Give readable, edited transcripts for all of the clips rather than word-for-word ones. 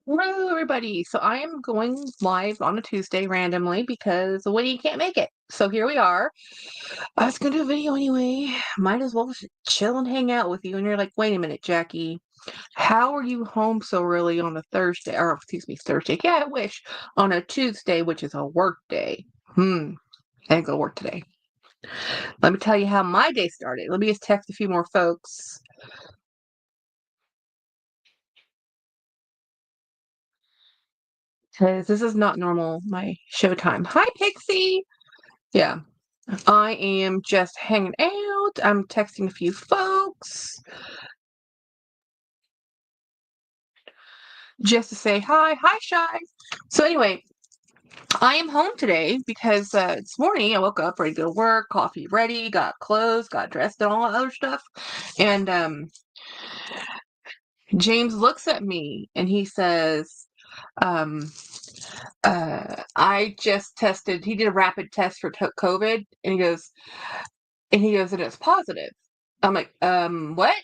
Hello, everybody. So I am going live on a Tuesday randomly because Winnie can't make it. So here we are. I was going to do a video anyway. Might as well just chill and hang out with you. And you're like, wait a minute, Jackie. How are you home so early on a Thursday? Or, excuse me, Thursday. Yeah, I wish. On a Tuesday, which is a work day. I didn't go to work today. Let me tell you how my day started. Let me just text a few more folks. Because this is not normal, my showtime. Hi, Pixie. Yeah. I am just hanging out. I'm texting a few folks just to say hi. Hi, Shy. So anyway, I am home today because this morning I woke up ready to go to work, coffee ready, got clothes, got dressed, and all that other stuff. And James looks at me and he says, um, I just tested. He did a rapid test for COVID, and and it's positive. I'm like, what?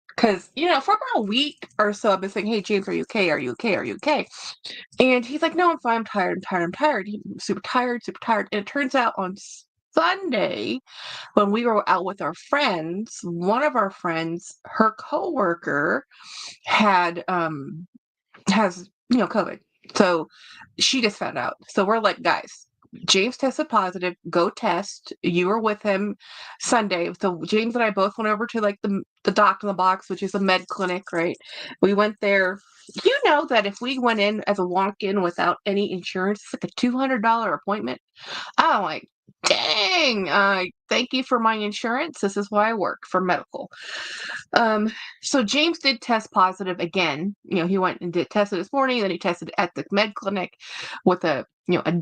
Because, for about a week or so, I've been saying, hey, James, are you okay? Are you okay? Are you okay? And he's like, no, I'm fine. I'm tired. I'm tired. I'm tired. He's super tired, super tired. And it turns out on Sunday, when we were out with our friends, one of our friends, her coworker has, COVID. So she just found out. So we're like, guys, James tested positive. Go test. You were with him Sunday. So James and I both went over to like the Doc in the Box, which is a med clinic, right? We went there. You know that if we went in as a walk-in without any insurance, it's like a $200 appointment. I'm like, dang, thank you for my insurance. This is why I work for medical. Um, so James did test positive again. He went and did tested this morning, then he tested at the med clinic with a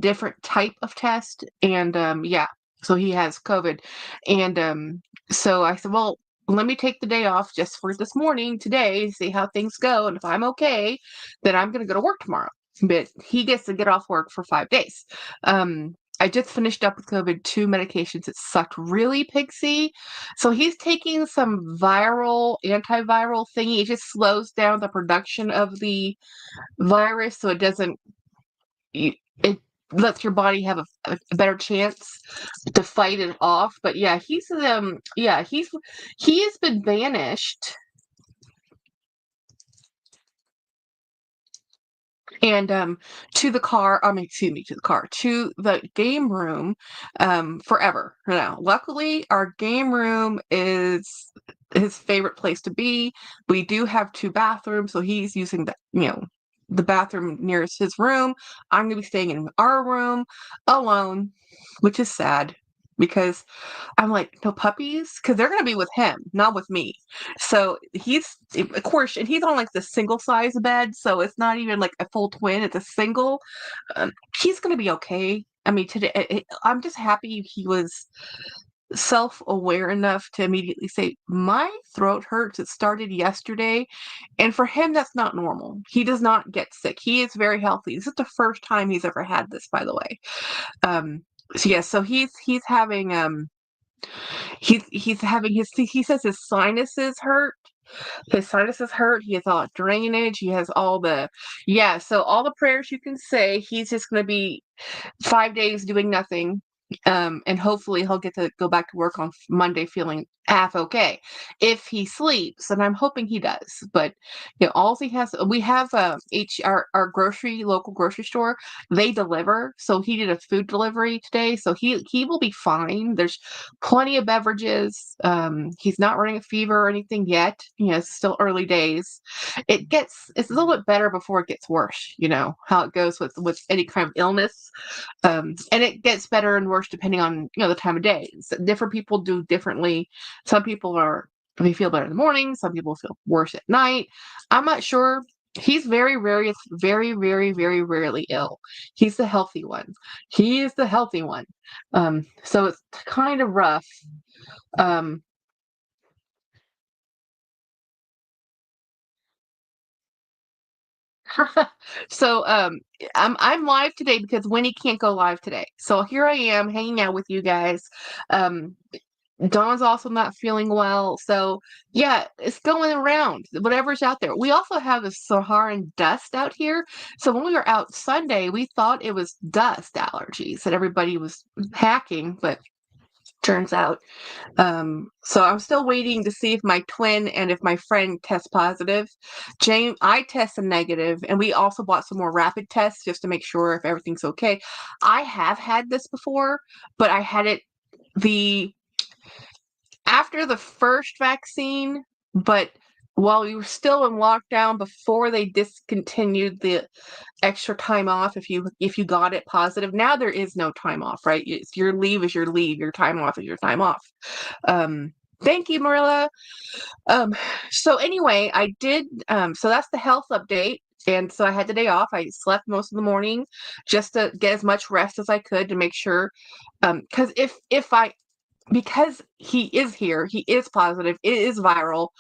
different type of test. And yeah, so he has COVID. And so I said, well, let me take the day off just for this morning today, see how things go. And if I'm okay, then I'm gonna go to work tomorrow. But he gets to get off work for 5 days. I just finished up with COVID 2 medications. It sucked really, Pixie. So he's taking some antiviral thingy. It just slows down the production of the virus, so it lets your body have a better chance to fight it off. But yeah, he has been banished and to the car. I mean, excuse me, to the game room forever now. Luckily, our game room is his favorite place to be. We do have 2 bathrooms, so he's using the bathroom nearest his room. I'm gonna be staying in our room alone, which is sad because I'm like, no puppies, because they're gonna be with him, not with me. So he's, of course, and he's on like the single size bed, so it's not even like a full twin; it's a single. He's gonna be okay. I mean, today I'm just happy he was self-aware enough to immediately say, my throat hurts. It started yesterday. And for him, that's not normal. He does not get sick. He is very healthy. This is the first time he's ever had this, by the way. So yeah, so he's having he's having he says his sinuses hurt. His sinuses hurt. He has all drainage. He has all so all the prayers you can say. He's just gonna be 5 days doing nothing. And hopefully he'll get to go back to work on Monday feeling half okay. If he sleeps, and I'm hoping he does. But all he has, we have our local grocery store. They deliver, so he did a food delivery today. So he will be fine. There's plenty of beverages. He's not running a fever or anything yet. It's still early days. It's a little bit better before it gets worse. You know how it goes with any kind of illness. And it gets better and worse depending on the time of day. So different people do differently. Some people they feel better in the morning. Some people feel worse at night. I'm not sure. He's very, very, very, very, very rarely ill. He's the healthy one. He is the healthy one. So it's kind of rough. Um, so I'm live today because Winnie can't go live today. So here I am hanging out with you guys. Um, Dawn's also not feeling well. So, yeah, it's going around, whatever's out there. We also have the Saharan dust out here. So, when we were out Sunday, we thought it was dust allergies that everybody was hacking, but turns out. So, I'm still waiting to see if my twin and if my friend test positive. I tested negative, and we also bought some more rapid tests just to make sure if everything's okay. I have had this before, but I had it the after the first vaccine, but while we were still in lockdown before they discontinued the extra time off if you got it positive. Now there is no time off, right? Your leave is your leave, your time off is your time off. Um, thank you, Marilla. Um, so anyway, I did so that's the health update. And so I had the day off. I slept most of the morning just to get as much rest as I could to make sure because because he is here, he is positive, it is viral,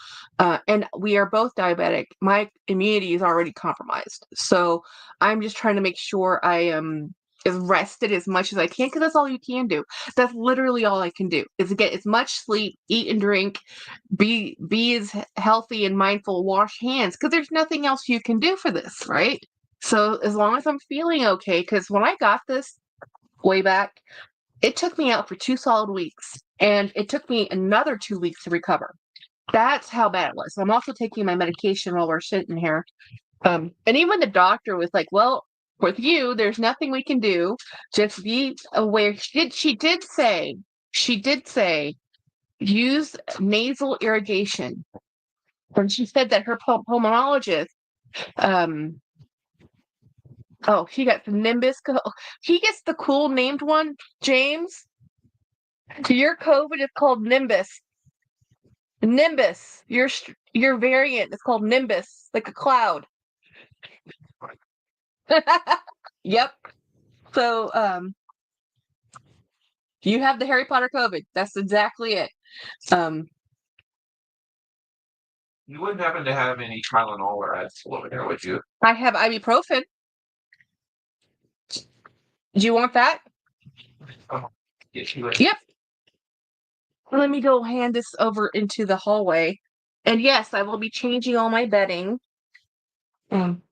and we are both diabetic. My immunity is already compromised. So I'm just trying to make sure I am as rested as much as I can because that's all you can do. That's literally all I can do is get as much sleep, eat and drink, be as healthy and mindful, wash hands because there's nothing else you can do for this, right? So as long as I'm feeling okay, because when I got this way back, it took me out for 2 solid weeks, and it took me another 2 weeks to recover. That's how bad it was. I'm also taking my medication while we're sitting here. And even the doctor was like, "Well, with you, there's nothing we can do. Just be aware." She did say, use nasal irrigation. And she said that her pulmonologist, um, oh, he got the Nimbus. He gets the cool named one, James. Your COVID is called Nimbus. Nimbus. Your variant is called Nimbus, like a cloud. Yep. So you have the Harry Potter COVID. That's exactly it. Um You wouldn't happen to have any Tylenol or Advil over there, would you? I have ibuprofen. Do you want that? Oh, yes, you would. Yep. Let me go hand this over into the hallway. And yes, I will be changing all my bedding. Um,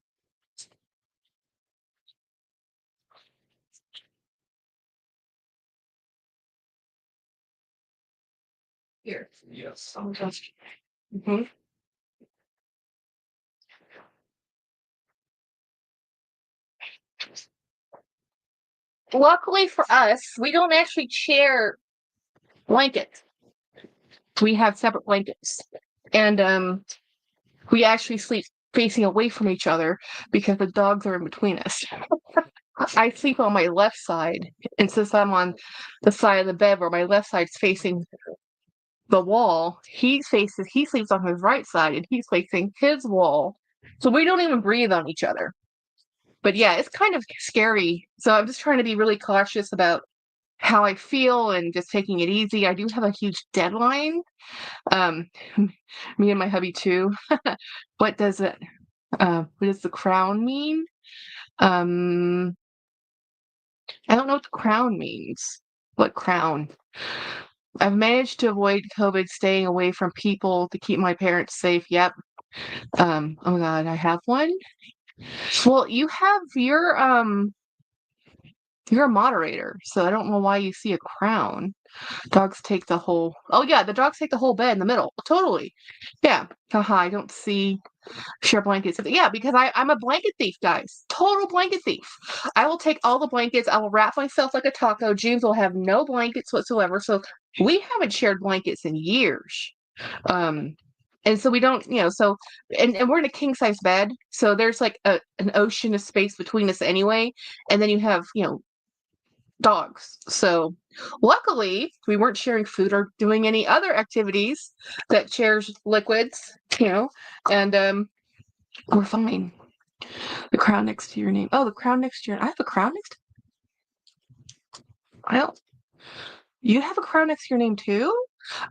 Here. Yes. Mhm. Luckily for us, we don't actually share blankets. We have separate blankets. And we actually sleep facing away from each other because the dogs are in between us. I sleep on my left side, and since I'm on the side of the bed where my left side's facing the wall, he sleeps on his right side and he's facing his wall. So we don't even breathe on each other. But yeah, it's kind of scary. So I'm just trying to be really cautious about how I feel and just taking it easy. I do have a huge deadline. Um, me and my hubby too. What does it? What does the crown mean? Um, I don't know what the crown means. What crown? I've managed to avoid COVID, staying away from people to keep my parents safe. Yep. Oh my God, I have one. Well, you're a moderator, so I don't know why you see a crown. Dogs take the whole. Oh yeah, the dogs take the whole bed in the middle. Totally. Yeah. Haha, I don't see share blankets. Yeah, because I'm a blanket thief, guys. Total blanket thief. I will take all the blankets. I will wrap myself like a taco. James will have no blankets whatsoever. So we haven't shared blankets in years. Um, and so we don't, so and we're in a king size bed. So there's like an ocean of space between us anyway. And then you have, dogs. So luckily we weren't sharing food or doing any other activities that shares liquids, and we're fine. The crown next to your name. Oh, the crown next to your. I have a crown next. I don't. You have a crown next to your name too?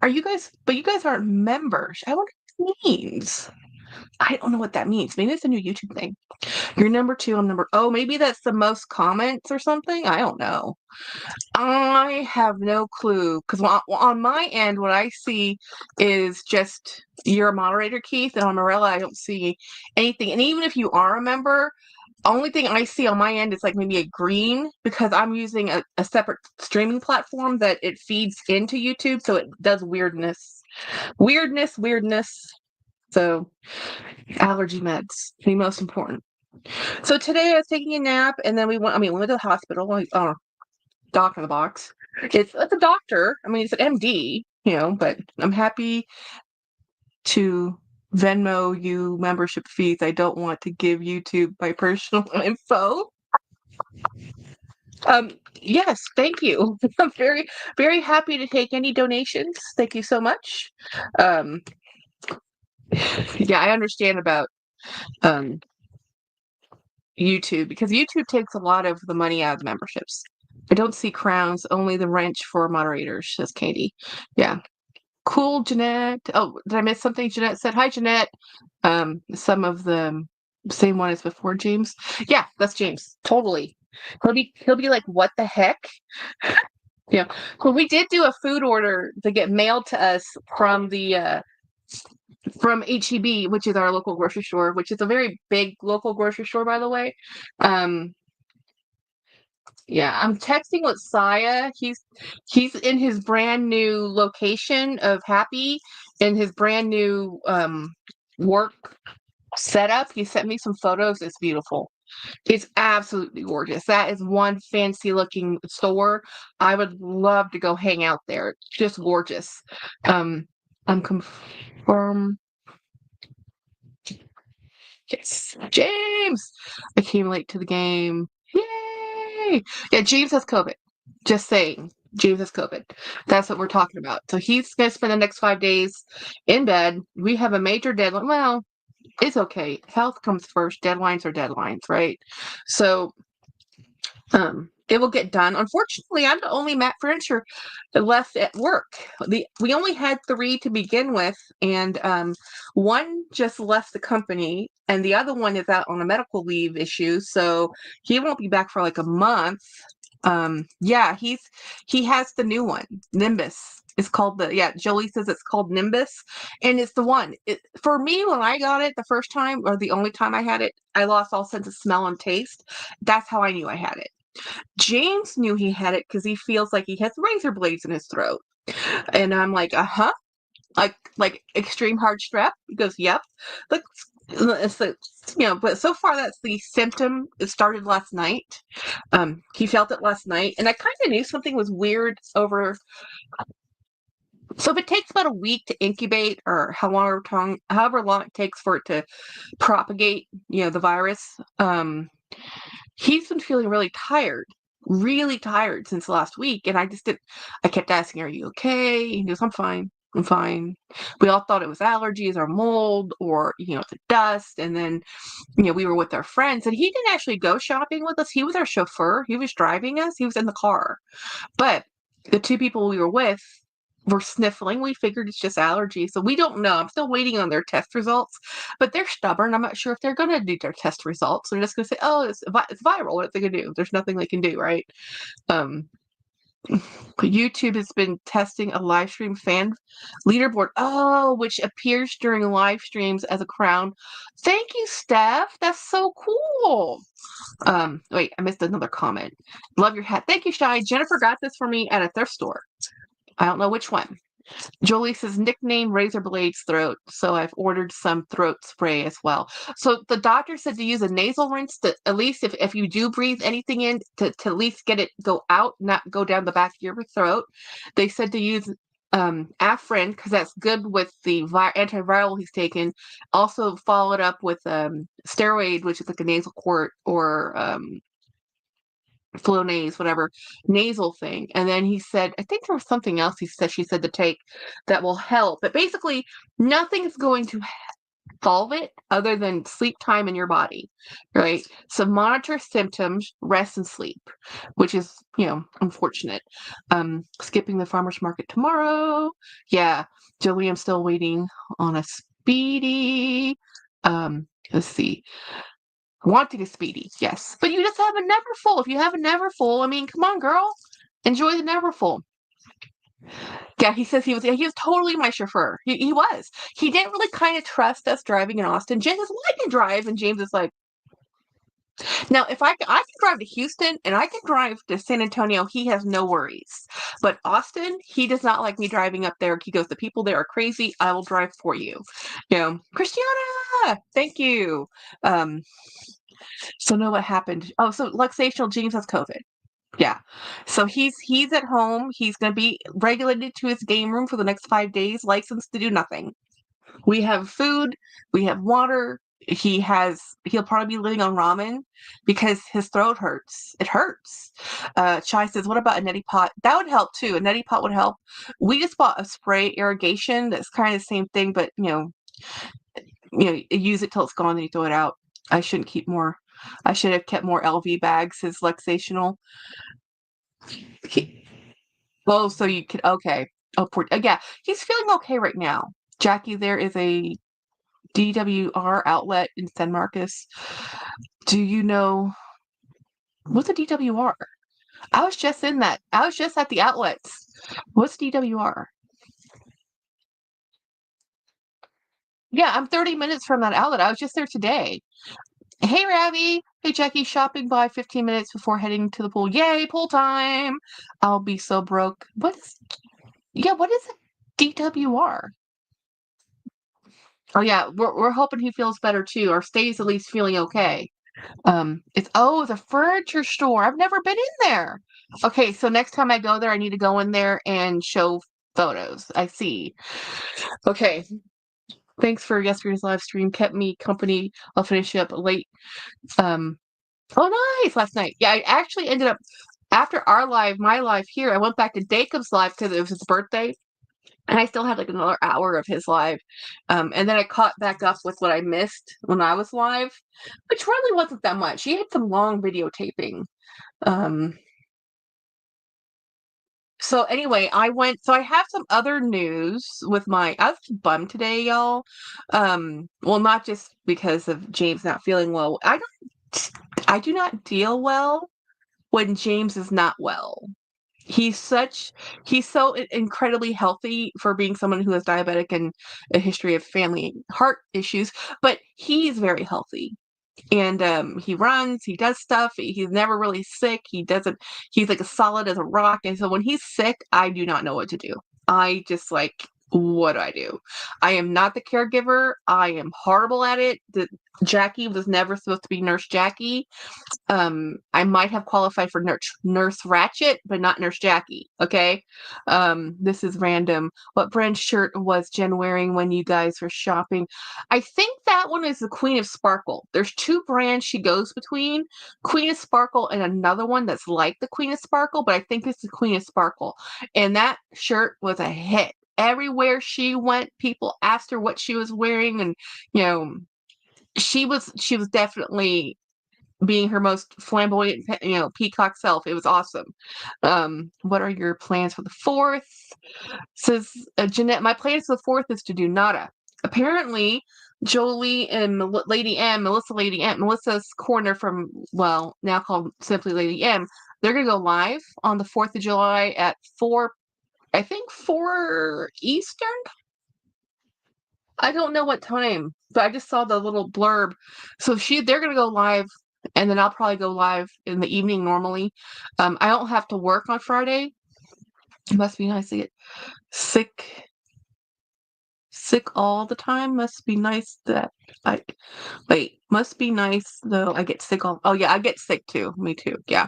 Are you guys? But you guys aren't members. I wonder what it means. I don't know what that means. Maybe it's a new YouTube thing. You're number 2, I'm number oh, maybe that's the most comments or something? I don't know. I have no clue because on my end, what I see is just you're a moderator, Keith, and on Morella, I don't see anything. And even if you are a member, only thing I see on my end is like maybe a green because I'm using a separate streaming platform that it feeds into YouTube, so it does weirdness. Weirdness. So allergy meds, the most important. So today I was taking a nap and then we went to the hospital. Doc in the box. It's a doctor. I mean, it's an MD, but I'm happy to Venmo you membership fees. I don't want to give YouTube my personal info. Yes, thank you. I'm very, very happy to take any donations. Thank you so much. Um, yeah, I understand about um YouTube because YouTube takes a lot of the money out of the memberships. I don't see crowns, only the wrench for moderators, says Katie. Yeah. Cool, Jeanette. Oh, did I miss something? Jeanette said, hi, Jeanette. Some of the same one as before, James. Yeah, that's James. Totally. He'll be like, what the heck? Yeah. Well, we did do a food order to get mailed to us from the from HEB, which is our local grocery store, which is a very big local grocery store, by the way. Um, Yeah, I'm texting with Saya. He's in his brand new location of Happy in his brand new work setup. He sent me some photos. It's beautiful. It's absolutely gorgeous. That is one fancy looking store. I would love to go hang out there. It's just gorgeous. I'm confirmed. Yes, James. I came late to the game. Yay! Yeah, James has COVID. Just saying. James has COVID. That's what we're talking about. So he's going to spend the next 5 days in bed. We have a major deadline. Well, it's okay. Health comes first. Deadlines are deadlines, right? So it will get done. Unfortunately, I'm the only mat furniture left at work. We only had 3 to begin with, and one just left the company, and the other one is out on a medical leave issue, so he won't be back for like a month. Yeah, he has the new one, Nimbus. It's called Jolie says it's called Nimbus, and it's the one. For me, when I got it the first time, or the only time I had it, I lost all sense of smell and taste. That's how I knew I had it. James knew he had it because he feels like he has razor blades in his throat. And I'm like, uh-huh. Like extreme hard strep? He goes, yep. But it's the, but so far that's the symptom. It started last night. He felt it last night, and I kind of knew something was weird over. So if it takes about a week to incubate, or however long it takes for it to propagate, the virus, he's been feeling really tired since last week. And I kept asking, are you okay? He goes, I'm fine. I'm fine. We all thought it was allergies or mold or, the dust. And then, we were with our friends and he didn't actually go shopping with us. He was our chauffeur. He was driving us. He was in the car. But the 2 people we were with were sniffling. We figured it's just allergies. So we don't know. I'm still waiting on their test results, but they're stubborn. I'm not sure if they're going to do their test results. They're just going to say, oh, it's viral. What are they going to do? There's nothing they can do, right? YouTube has been testing a live stream fan leaderboard. Oh, which appears during live streams as a crown. Thank you, Steph. That's so cool. Wait, I missed another comment. Love your hat. Thank you, Shy. Jennifer got this for me at a thrift store. I don't know which one. Jolie says nickname razor blades throat, so I've ordered some throat spray as well. So the doctor said to use a nasal rinse to at least if you do breathe anything in to at least get it go out, not go down the back of your throat. They said to use Afrin because that's good with the antiviral he's taken. Also follow it up with steroid, which is like a nasal quart or Flonase, whatever, nasal thing. And then he said, I think there was something else she said to take that will help. But basically, nothing is going to solve it other than sleep time in your body, right? So monitor symptoms, rest and sleep, which is, unfortunate. Skipping the farmer's market tomorrow. Yeah, Jolie, I'm still waiting on a speedy. Let's see. Wanting a speedy, yes. But you just have a never full. If you have a never full, I mean, come on, girl. Enjoy the never full. Yeah, he says he was totally my chauffeur. He was. He didn't really kind of trust us driving in Austin. James says, well, I can drive. And James is like, now, if I can drive to Houston and I can drive to San Antonio, he has no worries. But Austin, he does not like me driving up there. He goes, the people there are crazy. I will drive for you. You know, Christiana, thank you. So know what happened. Oh, so Luxational James has COVID. Yeah. So he's at home. He's going to be regulated to his game room for the next 5 days, licensed to do nothing. We have food, we have water. He'll probably be living on ramen because his throat hurts. It hurts. Chai says, what about a neti pot? That would help too. A neti pot would help. We just bought a spray irrigation that's kind of the same thing, but you use it till it's gone, then you throw it out. I shouldn't keep more. I should have kept more LV bags, his Luxational. Oh, so you could, okay. Oh, poor, yeah, he's feeling okay right now. Jackie, there is a DWR outlet in San Marcos. Do you know what's a DWR? I was just in that. I was just at the outlets. What's DWR? Yeah, I'm 30 minutes from that outlet. I was just there today. Hey, Ravi. Hey, Jackie. Shopping by 15 minutes before heading to the pool. Yay, pool time. I'll be so broke. What is a DWR? Oh yeah, we're hoping he feels better too, or stays at least feeling okay. It's a furniture store. I've never been in there. Okay, so next time I go there, I need to go in there and show photos. I see. Okay. Thanks for yesterday's live stream. Kept me company. I'll finish up late. Oh nice, last night. Yeah, I actually ended up after my live here, I went back to Dacob's live because it was his birthday. And I still had like another hour of his live. And then I caught back up with what I missed when I was live, which really wasn't that much. He had some long videotaping. So anyway, I have some other news with I was bummed today, y'all. Well, not just because of James not feeling well. I do not deal well when James is not well. He's so incredibly healthy for being someone who is diabetic and a history of family heart issues, but he's very healthy. And he runs, he does stuff, he's never really sick. He's like as solid as a rock. And so when he's sick, I do not know what to do. I just like, what do I do? I am not the caregiver. I am horrible at it. Jackie was never supposed to be Nurse Jackie. I might have qualified for Nurse Ratchet, but not Nurse Jackie. Okay. This is random. What brand shirt was Jen wearing when you guys were shopping? I think that one is the Queen of Sparkle. There's two brands she goes between, Queen of Sparkle and another one that's like the Queen of Sparkle, but I think it's the Queen of Sparkle. And that shirt was a hit. Everywhere she went, people asked her what she was wearing, and she was definitely being her most flamboyant, peacock self. It was awesome. What are your plans for the 4th? Says Jeanette, my plans for the 4th is to do nada. Apparently, Jolie and Melissa's corner from, now called Simply Lady M, they're going to go live on the 4th of July at 4 Eastern. I don't know what time, but I just saw the little blurb. So they're going to go live, and then I'll probably go live in the evening normally. I don't have to work on Friday. It must be nice to get sick all the time. Must be nice that must be nice though I get sick oh yeah, I get sick too. Me too. Yeah.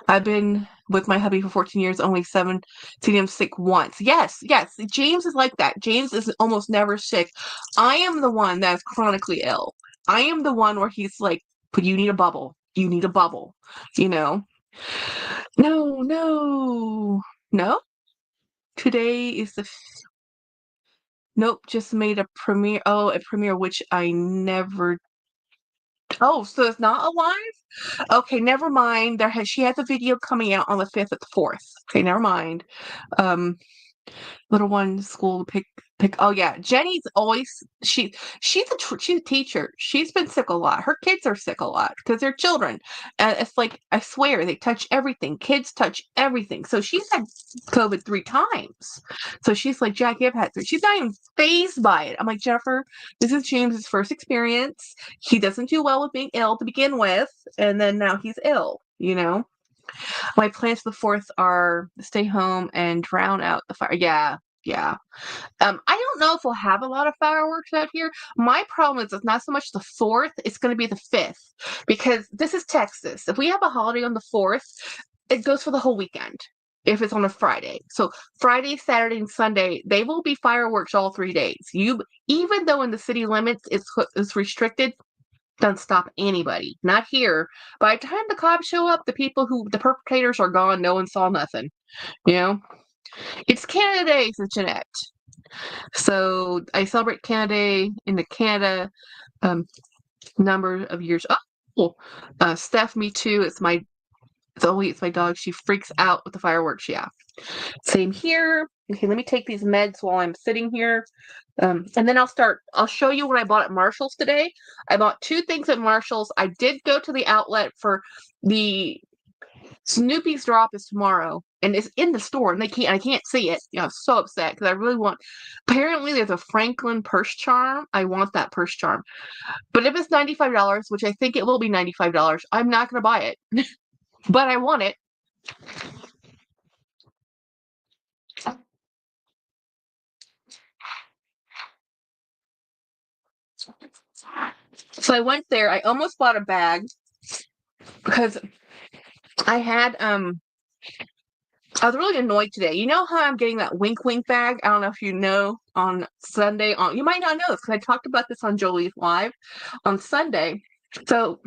I've been with my hubby for 14 years, only 7 seen him sick once. Yes. James is like that. James is almost never sick. I am the one that's chronically ill. I am the one where he's like, but you need a bubble. You need a bubble. No. Today is nope, just made a premiere. Oh, a premiere which I never. Oh, so it's not alive? Okay, never mind. She has a video coming out on the 5th at the 4th. Okay, never mind. Little one school pick Like, oh yeah, Jenny's always she's a teacher. She's been sick a lot. Her kids are sick a lot because they're children. And it's like I swear they touch everything. Kids touch everything. So she's had COVID 3 times. So she's like, Jackie, I've had 3. She's not even phased by it. I'm like, Jennifer, this is James's first experience. He doesn't do well with being ill to begin with, and then now he's ill. My plans for the 4th are stay home and drown out the fire. Yeah, yeah. I don't know if we'll have a lot of fireworks out here. My problem is it's not so much the 4th, it's going to be the 5th because this is Texas. If we have a holiday on the 4th, it goes for the whole weekend if it's on a Friday. So Friday, Saturday, and Sunday, they will be fireworks all 3 days. Even though in the city limits it's restricted, doesn't stop anybody. Not here. By the time the cops show up, the perpetrators are gone. No one saw nothing. You know? It's Canada Day, says Jeanette. So I celebrate Canada Day in the Canada number of years. Oh, Steph, me too. It's my dog. She freaks out with the fireworks. Yeah. Same here. Okay, let me take these meds while I'm sitting here. And then I'll show you what I bought at Marshall's today. I bought 2 things at Marshall's. I did go to the outlet for the Snoopy's drop is tomorrow, and it's in the store, and I can't see it. I'm so upset because I really want. Apparently, there's a Franklin purse charm. I want that purse charm, but if it's $95, which I think it will be $95, I'm not going to buy it. But I want it. So I went there. I almost bought a bag because I had I was really annoyed today. You know how I'm getting that wink wink bag? I don't know if you know on Sunday. You might not know this because I talked about this on Jolie's Live on Sunday. So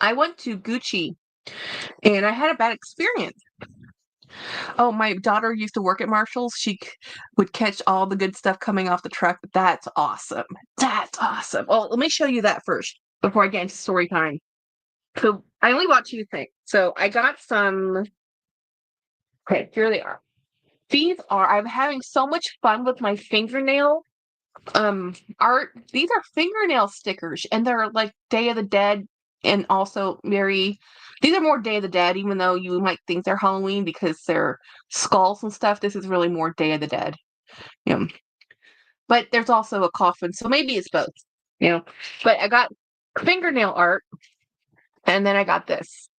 I went to Gucci and I had a bad experience. Oh, my daughter used to work at Marshall's. She would catch all the good stuff coming off the truck. That's awesome. That's awesome. Oh, let me show you that first before I get into story time. So I only bought 2 things. So I got some. Okay, here they are. I'm having so much fun with my fingernail art. These are fingernail stickers and they're like Day of the Dead and also these are more Day of the Dead, even though you might think they're Halloween because they're skulls and stuff. This is really more Day of the Dead. But there's also a coffin, so maybe it's both. But I got fingernail art and then I got this.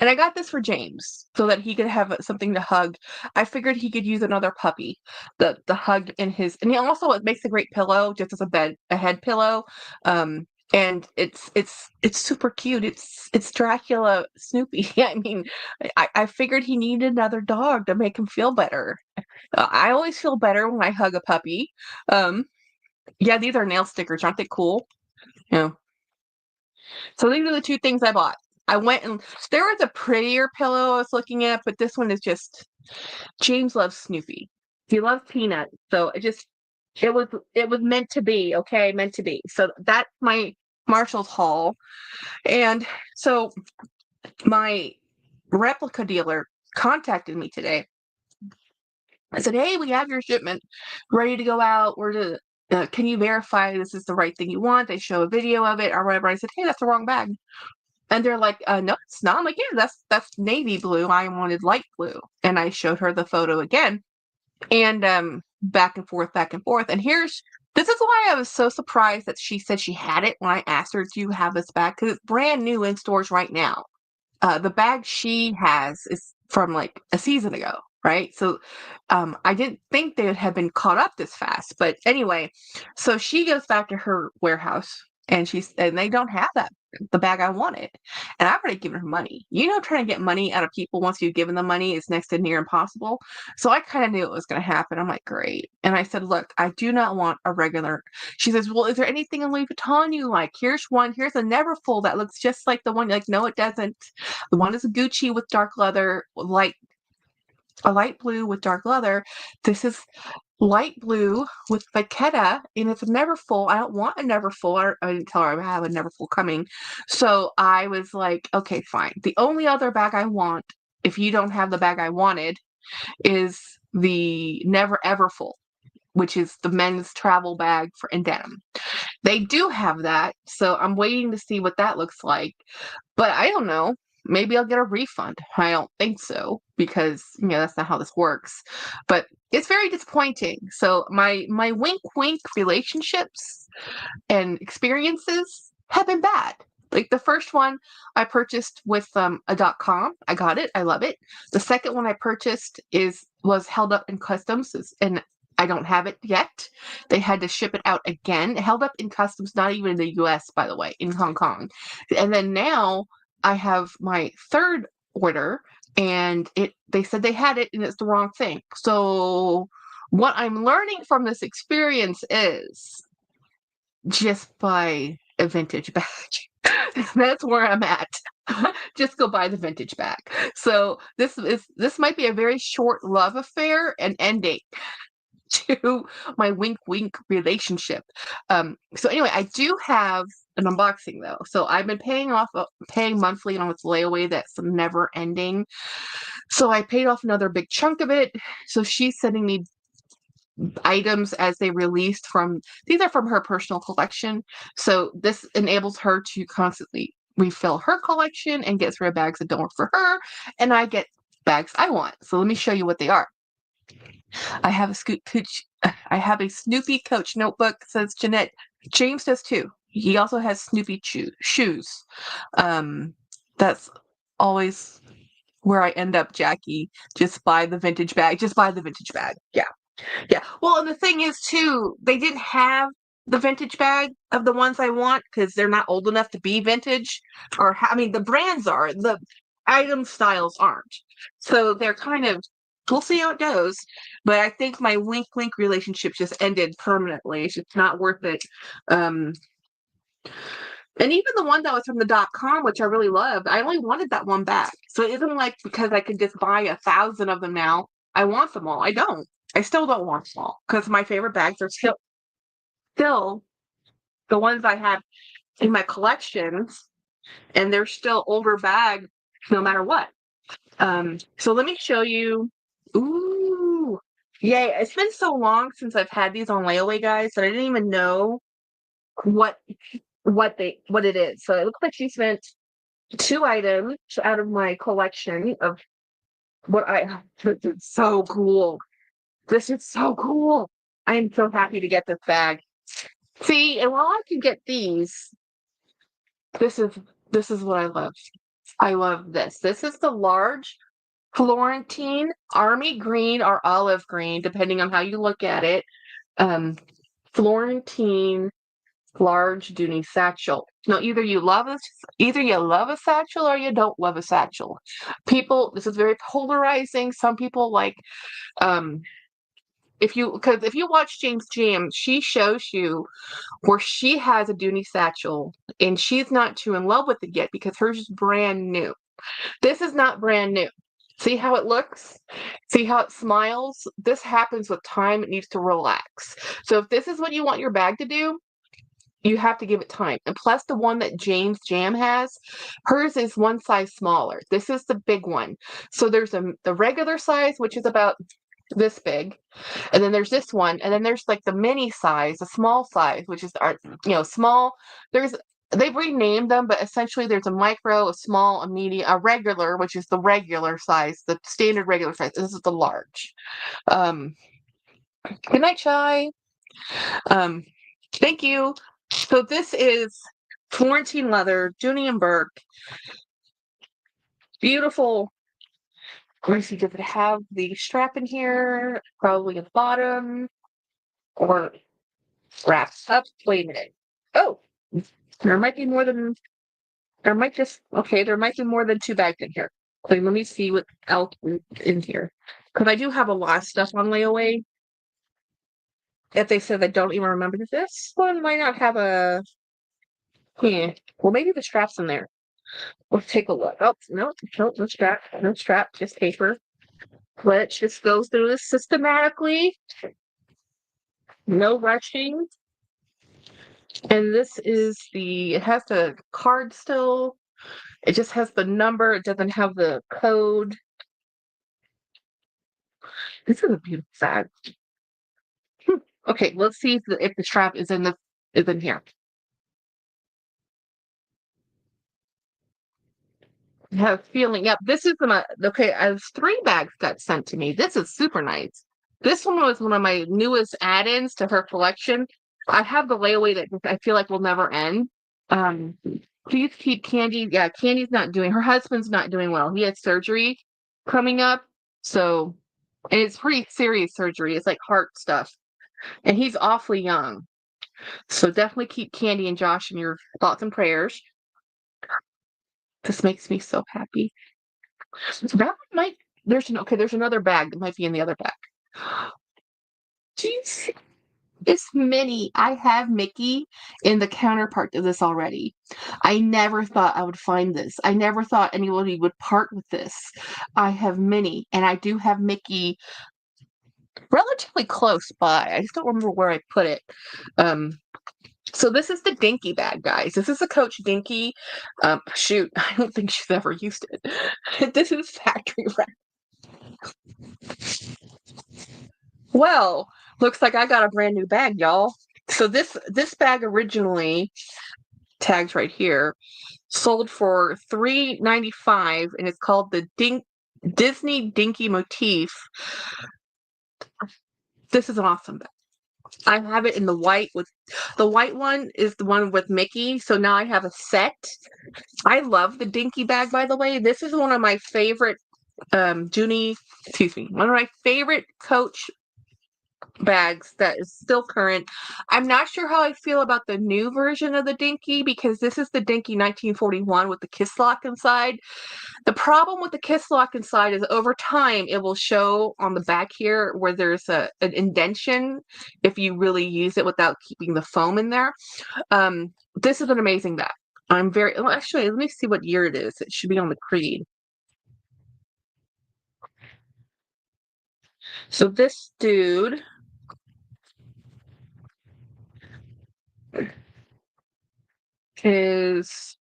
And I got this for James so that he could have something to hug. I figured he could use another puppy, the hug in his, and it makes a great pillow just as a head pillow. And it's super cute. It's Dracula Snoopy. I mean, I figured he needed another dog to make him feel better. I always feel better when I hug a puppy. Yeah, these are nail stickers. Aren't they cool? Yeah. So these are the 2 things I bought. I went and there was a prettier pillow I was looking at, but this one is just James loves Snoopy. He loves peanuts, so it was meant to be, okay, meant to be. So that's my Marshall's haul. And so my replica dealer contacted me today. I said, "Hey, we have your shipment ready to go out. Can you verify this is the right thing you want?" They show a video of it or whatever. I said, "Hey, that's the wrong bag." And they're like, "No, it's not." I'm like, "Yeah, that's navy blue. I wanted light blue." And I showed her the photo again. And back and forth, back and forth. And this is why I was so surprised that she said she had it when I asked her, "Do you have this bag?" Because it's brand new in stores right now. The bag she has is from like a season ago, right? So I didn't think they would have been caught up this fast. But anyway, so she goes back to her warehouse and they don't have the bag I wanted. And I've already given her money. Trying to get money out of people once you've given them money is next to near impossible. So I kind of knew it was going to happen. I'm like, great. And I said, "Look, I do not want a regular." She says, "Well, is there anything in Louis Vuitton you like? Here's one. Here's a Neverfull that looks just like the one." Like, no, it doesn't. The one is a Gucci with dark leather, a light blue with dark leather. This is light blue with vachetta, and it's a Neverfull. I don't want a Neverfull. I didn't tell her I have a Neverfull coming. So I was like, okay, fine. The only other bag I want, if you don't have the bag I wanted, is the Never Ever Full. which is the men's travel bag in denim. They do have that, so I'm waiting to see what that looks like. But I don't know. Maybe I'll get a refund. I don't think so because that's not how this works. But it's very disappointing. So my wink wink relationships and experiences have been bad. Like the first one I purchased with a .com. I got it. I love it. The second one I purchased was held up in customs and I don't have it yet. They had to ship it out again. Held up in customs, not even in the US, by the way, in Hong Kong. And then now I have my third order and they said they had it and it's the wrong thing. So what I'm learning from this experience is just buy a vintage bag. That's where I'm at. Just go buy the vintage bag. So this might be a very short love affair and ending to my wink wink relationship. So anyway, I do have an unboxing though. So I've been paying monthly on this layaway that's never ending. So I paid off another big chunk of it. So she's sending me items as they released these are from her personal collection. So this enables her to constantly refill her collection and gets rid of bags that don't work for her. And I get bags I want. So let me show you what they are. I have a Snoopy Coach notebook, says Jeanette. James does too. He also has Snoopy shoes. That's always where I end up, Jackie. Just buy the vintage bag. Just buy the vintage bag. Yeah. Yeah. Well, and the thing is too, they didn't have the vintage bag of the ones I want because they're not old enough to be vintage. The brands are, the item styles aren't. So they're kind of, we'll see how it goes. But I think my wink wink relationship just ended permanently. It's just not worth it. And even the one that was from the .com, which I really loved, I only wanted that one back. So it isn't like because I could just buy 1,000 of them now, I want them all. I don't. I still don't want them all because my favorite bags are still the ones I have in my collections, and they're still older bags no matter what. So let me show you. Ooh, yay! It's been so long since I've had these on layaway, guys, that I didn't even know what it is. So it looks like she spent 2 items out of my collection of this is so cool. This is so cool. I am so happy to get this bag. See, and while I can get these, this is what I love. I love this. This is the large Florentine army green or olive green, depending on how you look at it. Florentine large Dooney satchel. Now, either you love a satchel or you don't love a satchel. This is very polarizing. Some people like, if you watch James Jam, she shows you where she has a Dooney satchel and she's not too in love with it yet because hers is brand new. This is not brand new. See how it looks? See how it smiles? This happens with time. It needs to relax. So if this is what you want your bag to do, you have to give it time. And plus the one that James Jam has, hers is one size smaller. This is the big one. So there's the regular size, which is about this big. And then there's this one. And then there's like the mini size, the small size, which is small. They've renamed them, but essentially there's a micro, a small, a medium, a regular, which is the regular size, the standard regular size. This is the large. Good night, Chai. Thank you. So this is Florentine leather, Dooney and Burke. Beautiful. Let me see, does it have the strap in here? Probably at the bottom. Or wraps up. Wait a minute. Oh, there might be more than 2 bags in here. So let me see what else is in here. Because I do have a lot of stuff on layaway. If they said I don't even remember, this one might not have a. Yeah. Well, maybe the strap's in there. Let's take a look. Oh, no strap. No strap, just paper. Let's just go through this systematically. No rushing. And this is it has the card still. It just has the number. It doesn't have the code. This is a beautiful bag. Okay, let's see if the strap is in here. I have a feeling. Yep, this is my okay. I have 3 bags got sent to me. This is super nice. This one was one of my newest add-ins to her collection. I have the layaway that I feel like will never end. Um, please keep Candy. Yeah, Candy's not doing. Her husband's not doing well. He had surgery coming up, so and it's pretty serious surgery. It's like heart stuff, and he's awfully young. So definitely keep Candy and Josh in your thoughts and prayers. This makes me so happy. That might there's another bag that might be in the other bag. Jeez. It's Minnie. I have Mickey in the counterpart to this already. I never thought I would find this. I never thought anybody would part with this. I have Minnie, and I do have Mickey relatively close by. I just don't remember where I put it. So this is the Dinky bag, guys. This is a Coach Dinky. Shoot, I don't think she's ever used it. This is factory wrap. Well, looks like I got a brand new bag, y'all. So this bag originally tags right here sold for $3.95, and it's called the Disney Dinky Motif. This is an awesome bag. I have it in the white with the white one is the one with Mickey. So now I have a set. I love the Dinky bag, by the way. This is one of my favorite one of my favorite Coach bags that is still current. I'm not sure how I feel about the new version of the Dinky because this is the Dinky 1941 with the kiss lock inside. The problem with the kiss lock inside is over time it will show on the back here where there's an indentation if you really use it without keeping the foam in there. This is an amazing bag. Actually, let me see what year it is. It should be on the Creed. So this dude is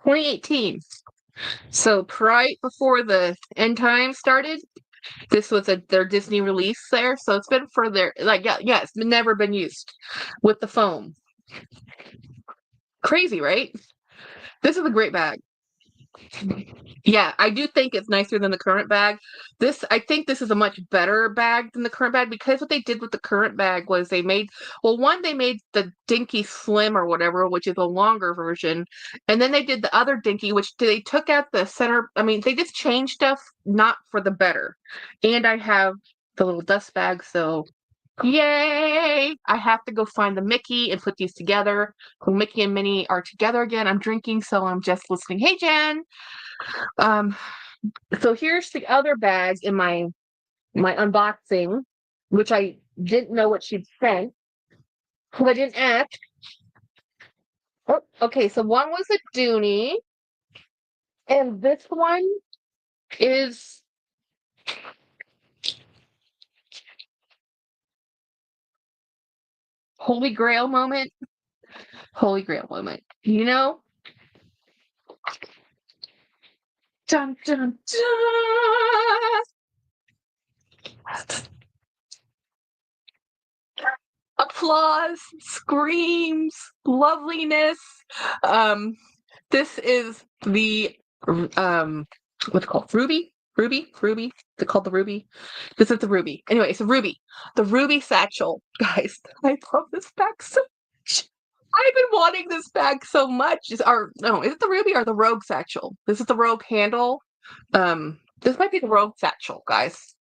2018. So right before the end time started, this was their Disney release there. So it's been for their it's never been used with the foam. Crazy, right? This is a great bag. Yeah, I do think it's nicer than the current bag. I think this is a much better bag than the current bag because what they did with the current bag was they made the Dinky Slim or whatever, which is a longer version, and then they did the other Dinky, which they took out the center. I mean, they just changed stuff, not for the better. And I have the little dust bag, so yay! I have to go find the Mickey and put these together. So Mickey and Minnie are together again. I'm drinking, so I'm just listening. Hey, Jen. Um, so here's the other bag in my unboxing, which I didn't know what she'd sent. So I didn't ask. Oh, okay, so one was a Dooney, and this one is Holy Grail moment. Holy Grail moment. You know? Dun dun dun! Applause, screams, loveliness. Um, this is the what's it called? Ruby. They called the Ruby. This is the Ruby. Anyway, it's a Ruby. The Ruby satchel, guys. I love this bag so much. I've been wanting this bag so much. Is it the Ruby or the Rogue satchel? This is the Rogue handle. This might be the Rogue satchel, guys.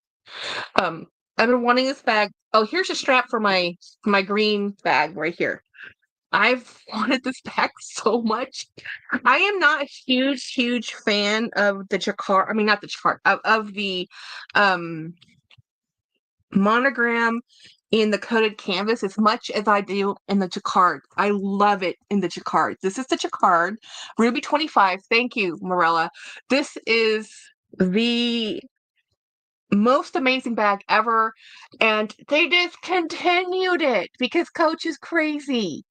Um, I've been wanting this bag. Oh, here's a strap for my green bag right here. I've wanted this bag so much. I am not a huge fan of the jacquard. I mean, not the jacquard of the um monogram in the coated canvas as much as I do in the jacquard. I love it in the jacquard. This is the jacquard Ruby 25. Thank you, Morella. This is the most amazing bag ever, and they discontinued it because Coach is crazy.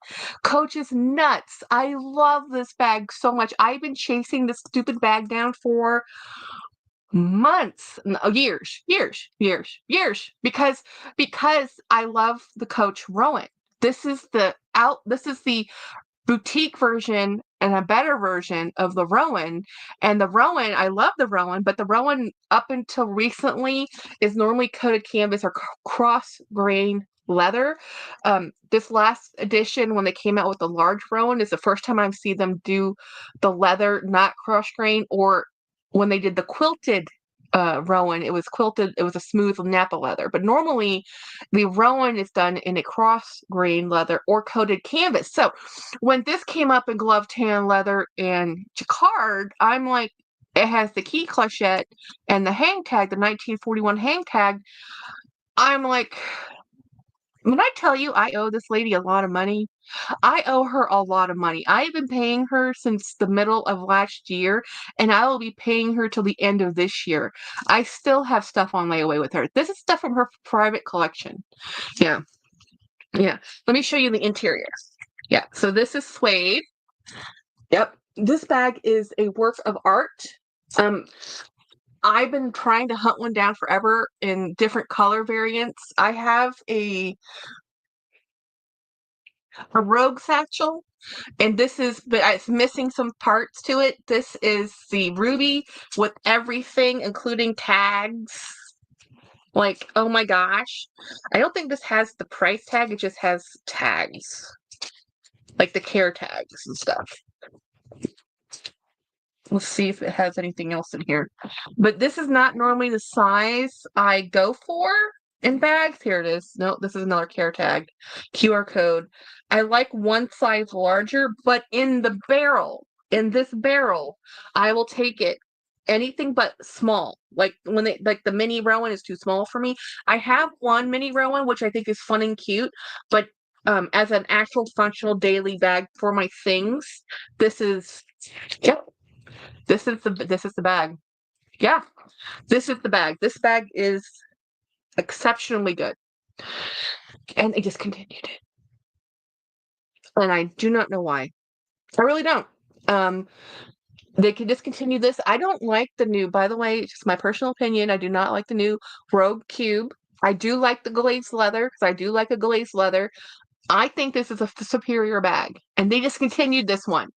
Coach is nuts. I love this bag so much. I've been chasing this stupid bag down for months, no, years, because I love the Coach Rowan. This is the boutique version and a better version of the Rowan. And the Rowan, I love the Rowan, but the Rowan up until recently is normally coated canvas or cross grain leather. This last edition, when they came out with the large Rowan, is the first time I've seen them do the leather not cross grain, or when they did the quilted Rowan, it was quilted, it was a smooth Napa leather. But normally the Rowan is done in a cross grain leather or coated canvas. So when this came up in glove tan leather and jacquard, I'm like, it has the key clochette and the hang tag, the 1941 hang tag. I'm like, when I tell you I owe this lady a lot of money, I owe her a lot of money. I have been paying her since the middle of last year, and I will be paying her till the end of this year. I still have stuff on layaway with her. This is stuff from her private collection. Yeah. Yeah. Let me show you the interior. Yeah. So this is suede. Yep. This bag is a work of art. I've been trying to hunt one down forever in different color variants. I have a rogue satchel, and this is, but it's missing some parts to it. This is the ruby with everything, including tags. Like, oh my gosh. I don't think this has the price tag, it just has tags. Like the care tags and stuff. Let's see if it has anything else in here. But this is not normally the size I go for in bags. Here it is. No, this is another care tag. QR code. I like one size larger, but in this barrel, I will take it. Anything but small. Like when they like the mini Rowan is too small for me. I have one mini Rowan, which I think is fun and cute, but as an actual functional daily bag for my things, this is, yep, this is the bag. Yeah, this is the bag. This bag is exceptionally good. And they discontinued it. And I do not know why. I really don't. They can discontinue this. I don't like the new, by the way, just my personal opinion, I do not like the new Rogue Cube. I do like the glazed leather, because I do like a glazed leather. I think this is a superior bag, and they discontinued this one.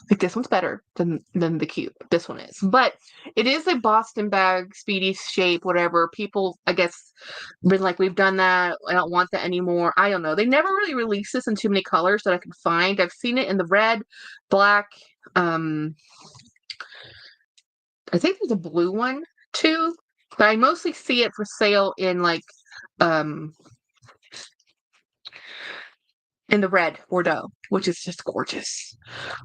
Like, this one's better than the Cube. This one is, but it is a Boston bag, speedy shape, whatever. People, I guess, been like, we've done that. I don't want that anymore. I don't know. They never really released this in too many colors that I can find. I've seen it in the red, black. I think there's a blue one too, but I mostly see it for sale in like in the red Bordeaux, which is just gorgeous.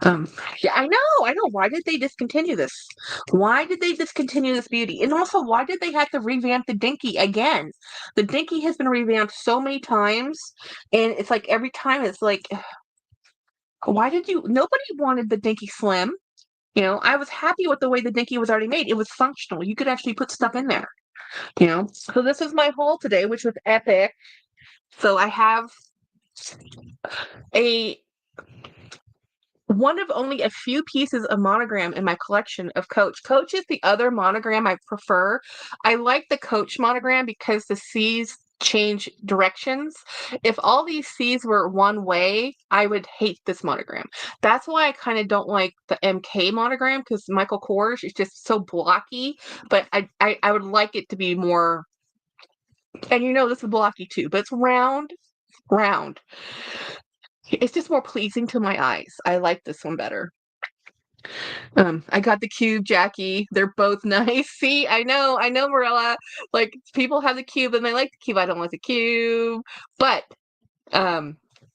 Yeah, I know. Why did they discontinue this? Why did they discontinue this beauty? And also, why did they have to revamp the Dinky again? The Dinky has been revamped so many times, and it's like every time it's like, why did you? Nobody wanted the Dinky Slim. You know, I was happy with the way the Dinky was already made. It was functional. You could actually put stuff in there. You know, so this is my haul today, which was epic. So I have a one of only a few pieces of monogram in my collection of Coach. Coach is the other monogram I prefer. I like the Coach monogram because the C's change directions. If all these C's were one way, I would hate this monogram. That's why I kind of don't like the MK monogram, because Michael Kors is just so blocky. But I would like it to be more, and you know this is blocky too, but it's round. It's just more pleasing to my eyes. I like this one better. I got the Cube, Jackie. They're both nice. See, I know, Marilla. Like, people have the Cube and they like the Cube. I don't like the Cube. But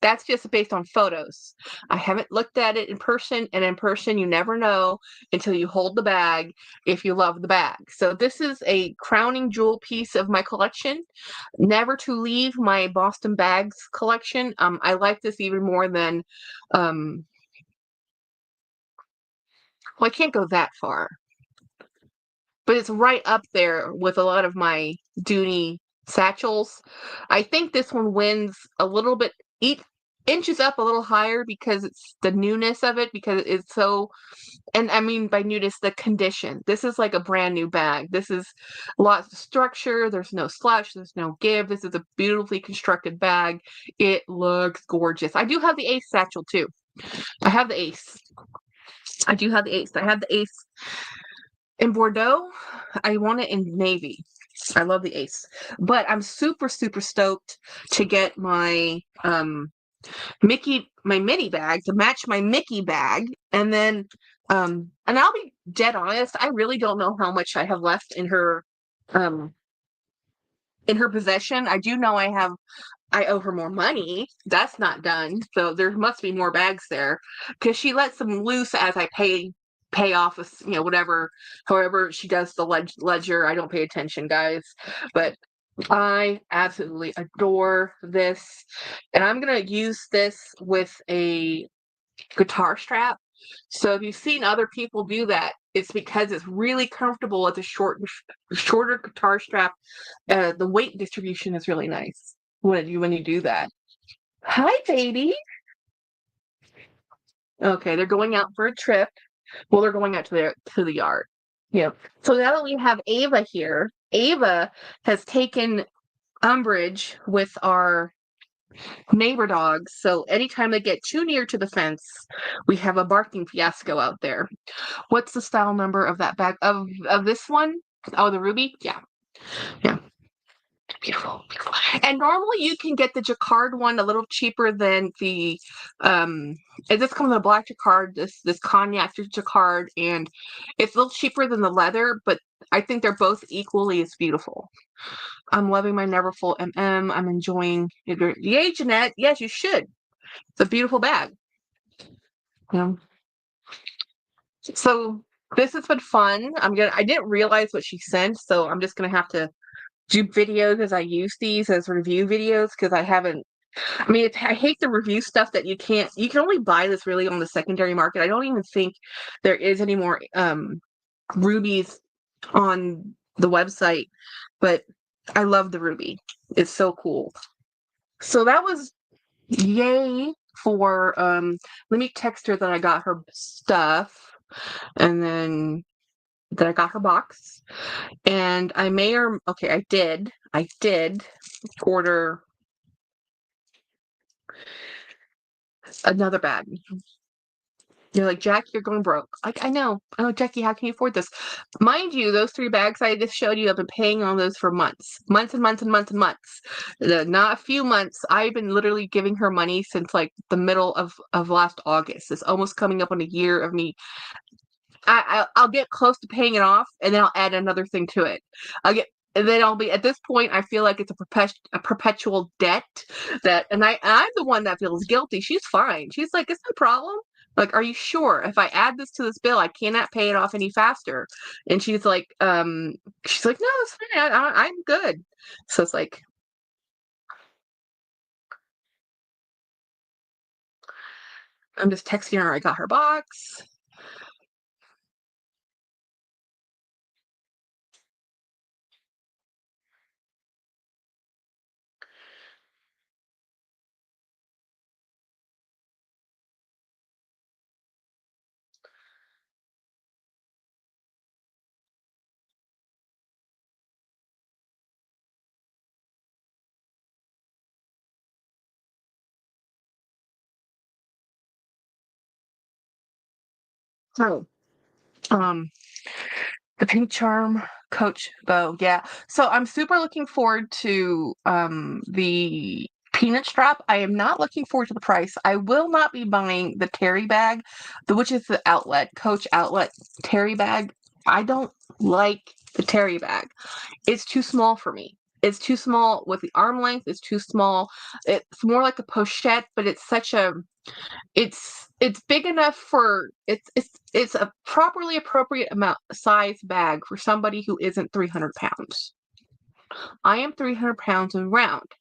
that's just based on photos. I haven't looked at it in person, and in person you never know until you hold the bag if you love the bag. So this is a crowning jewel piece of my collection. Never to leave my Boston bags collection. I like this even more than well, I can't go that far. But it's right up there with a lot of my Dooney satchels. I think this one wins a little bit. inches up a little higher because it's the newness of it, because it's so, and I mean by newness, the condition. This is like a brand new bag. This is lots of structure. There's no slush. There's no give. This is a beautifully constructed bag. It looks gorgeous. I do have the Ace satchel too. I have the Ace. I do have the Ace. I have the Ace in Bordeaux. I want it in navy. I love the Ace. But I'm super, super stoked to get my my mini bag to match my Mickey bag. And then and I'll be dead honest, I really don't know how much I have left um in her possession. I do know I owe her more money. That's not done. So there must be more bags there because she lets them loose as I pay off, whatever, however she does the ledger. I don't pay attention, guys, but I absolutely adore this, and I'm gonna use this with a guitar strap. So if you've seen other people do that, it's because it's really comfortable with a shorter guitar strap. The weight distribution is really nice when you do that. Hi, baby. Okay, they're going out for a trip. Well, they're going out to the yard. Yep. So now that we have Ava here, Ava has taken umbrage with our neighbor dogs. So anytime they get too near to the fence, we have a barking fiasco out there. What's the style number of that bag of this one? Oh, the ruby? Yeah. Yeah. Beautiful, beautiful. And normally you can get the jacquard one a little cheaper than the it just comes in a black jacquard, this cognac jacquard, and it's a little cheaper than the leather, but I think they're both equally as beautiful. I'm loving my Neverfull MM. I'm enjoying it. Yay, Jeanette. Yes, you should. It's a beautiful bag. Yeah. So this has been fun. I didn't realize what she sent, so I'm just gonna have to do videos as I use these as review videos because I haven't. I mean, I hate the review stuff that you can only buy this really on the secondary market. I don't even think there is any more rubies on the website, but I love the ruby. It's so cool. So that was yay for let me text her that I got her stuff and then that I got her box. And I did order another bag. You're like, Jackie, you're going broke. Like, I know, Jackie, how can you afford this? Mind you, those 3 bags I just showed you, I've been paying on those for months, months and months and months and months. Not a few months. I've been literally giving her money since like the middle of last August. It's almost coming up on a year of me. I'll get close to paying it off, and then I'll add another thing to it. And then I'll be at this point. I feel like it's a perpetual debt and I'm the one that feels guilty. She's fine. She's like, it's no problem. Like, are you sure? If I add this to this bill, I cannot pay it off any faster. And she's like, no, it's fine. I'm good. So it's like, I'm just texting her. I got her box. So, um, the pink charm coach bow, yeah. So I'm super looking forward to the peanut strap. I am not looking forward to the price. I will not be buying the Terry bag, which is the Coach outlet Terry bag. I don't like the Terry bag. It's too small for me. It's too small with the arm length. It's too small. It's more like a pochette, but it's big enough for it's a properly appropriate amount size bag for somebody who isn't 300 pounds. I am 300 pounds and round.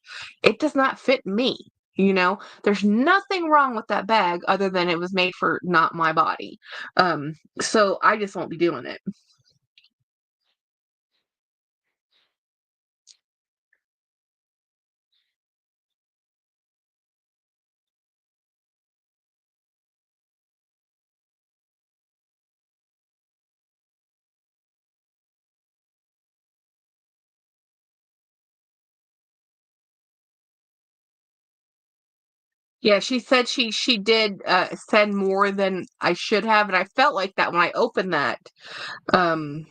It does not fit me. There's nothing wrong with that bag other than it was made for not my body. So I just won't be doing it. Yeah, she said she did send more than I should have, and I felt like that when I opened that. Um,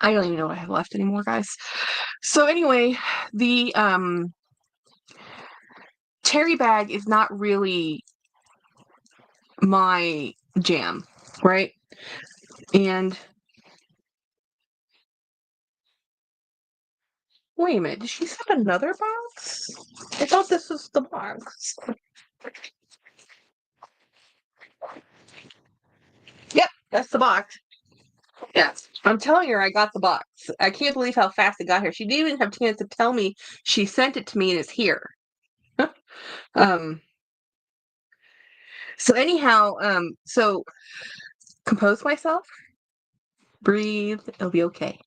I don't even know what I have left anymore, guys. So anyway, the Terry bag is not really my jam, right? And wait a minute, did she send another box? I thought this was the box. Yep, that's the box. Yes, I'm telling her I got the box. I can't believe how fast it got here. She didn't even have a chance to tell me she sent it to me and it's here. um. So anyhow, so compose myself, breathe. It'll be okay.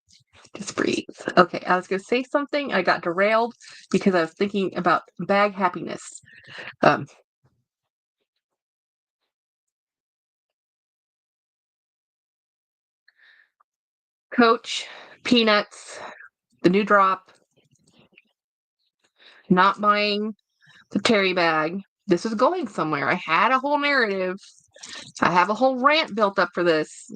Just breathe. Okay, I was gonna say something. I got derailed because I was thinking about bag happiness. Um, Coach, peanuts, the new drop, not buying the Terry bag. This is going somewhere. I had a whole narrative. I have a whole rant built up for this.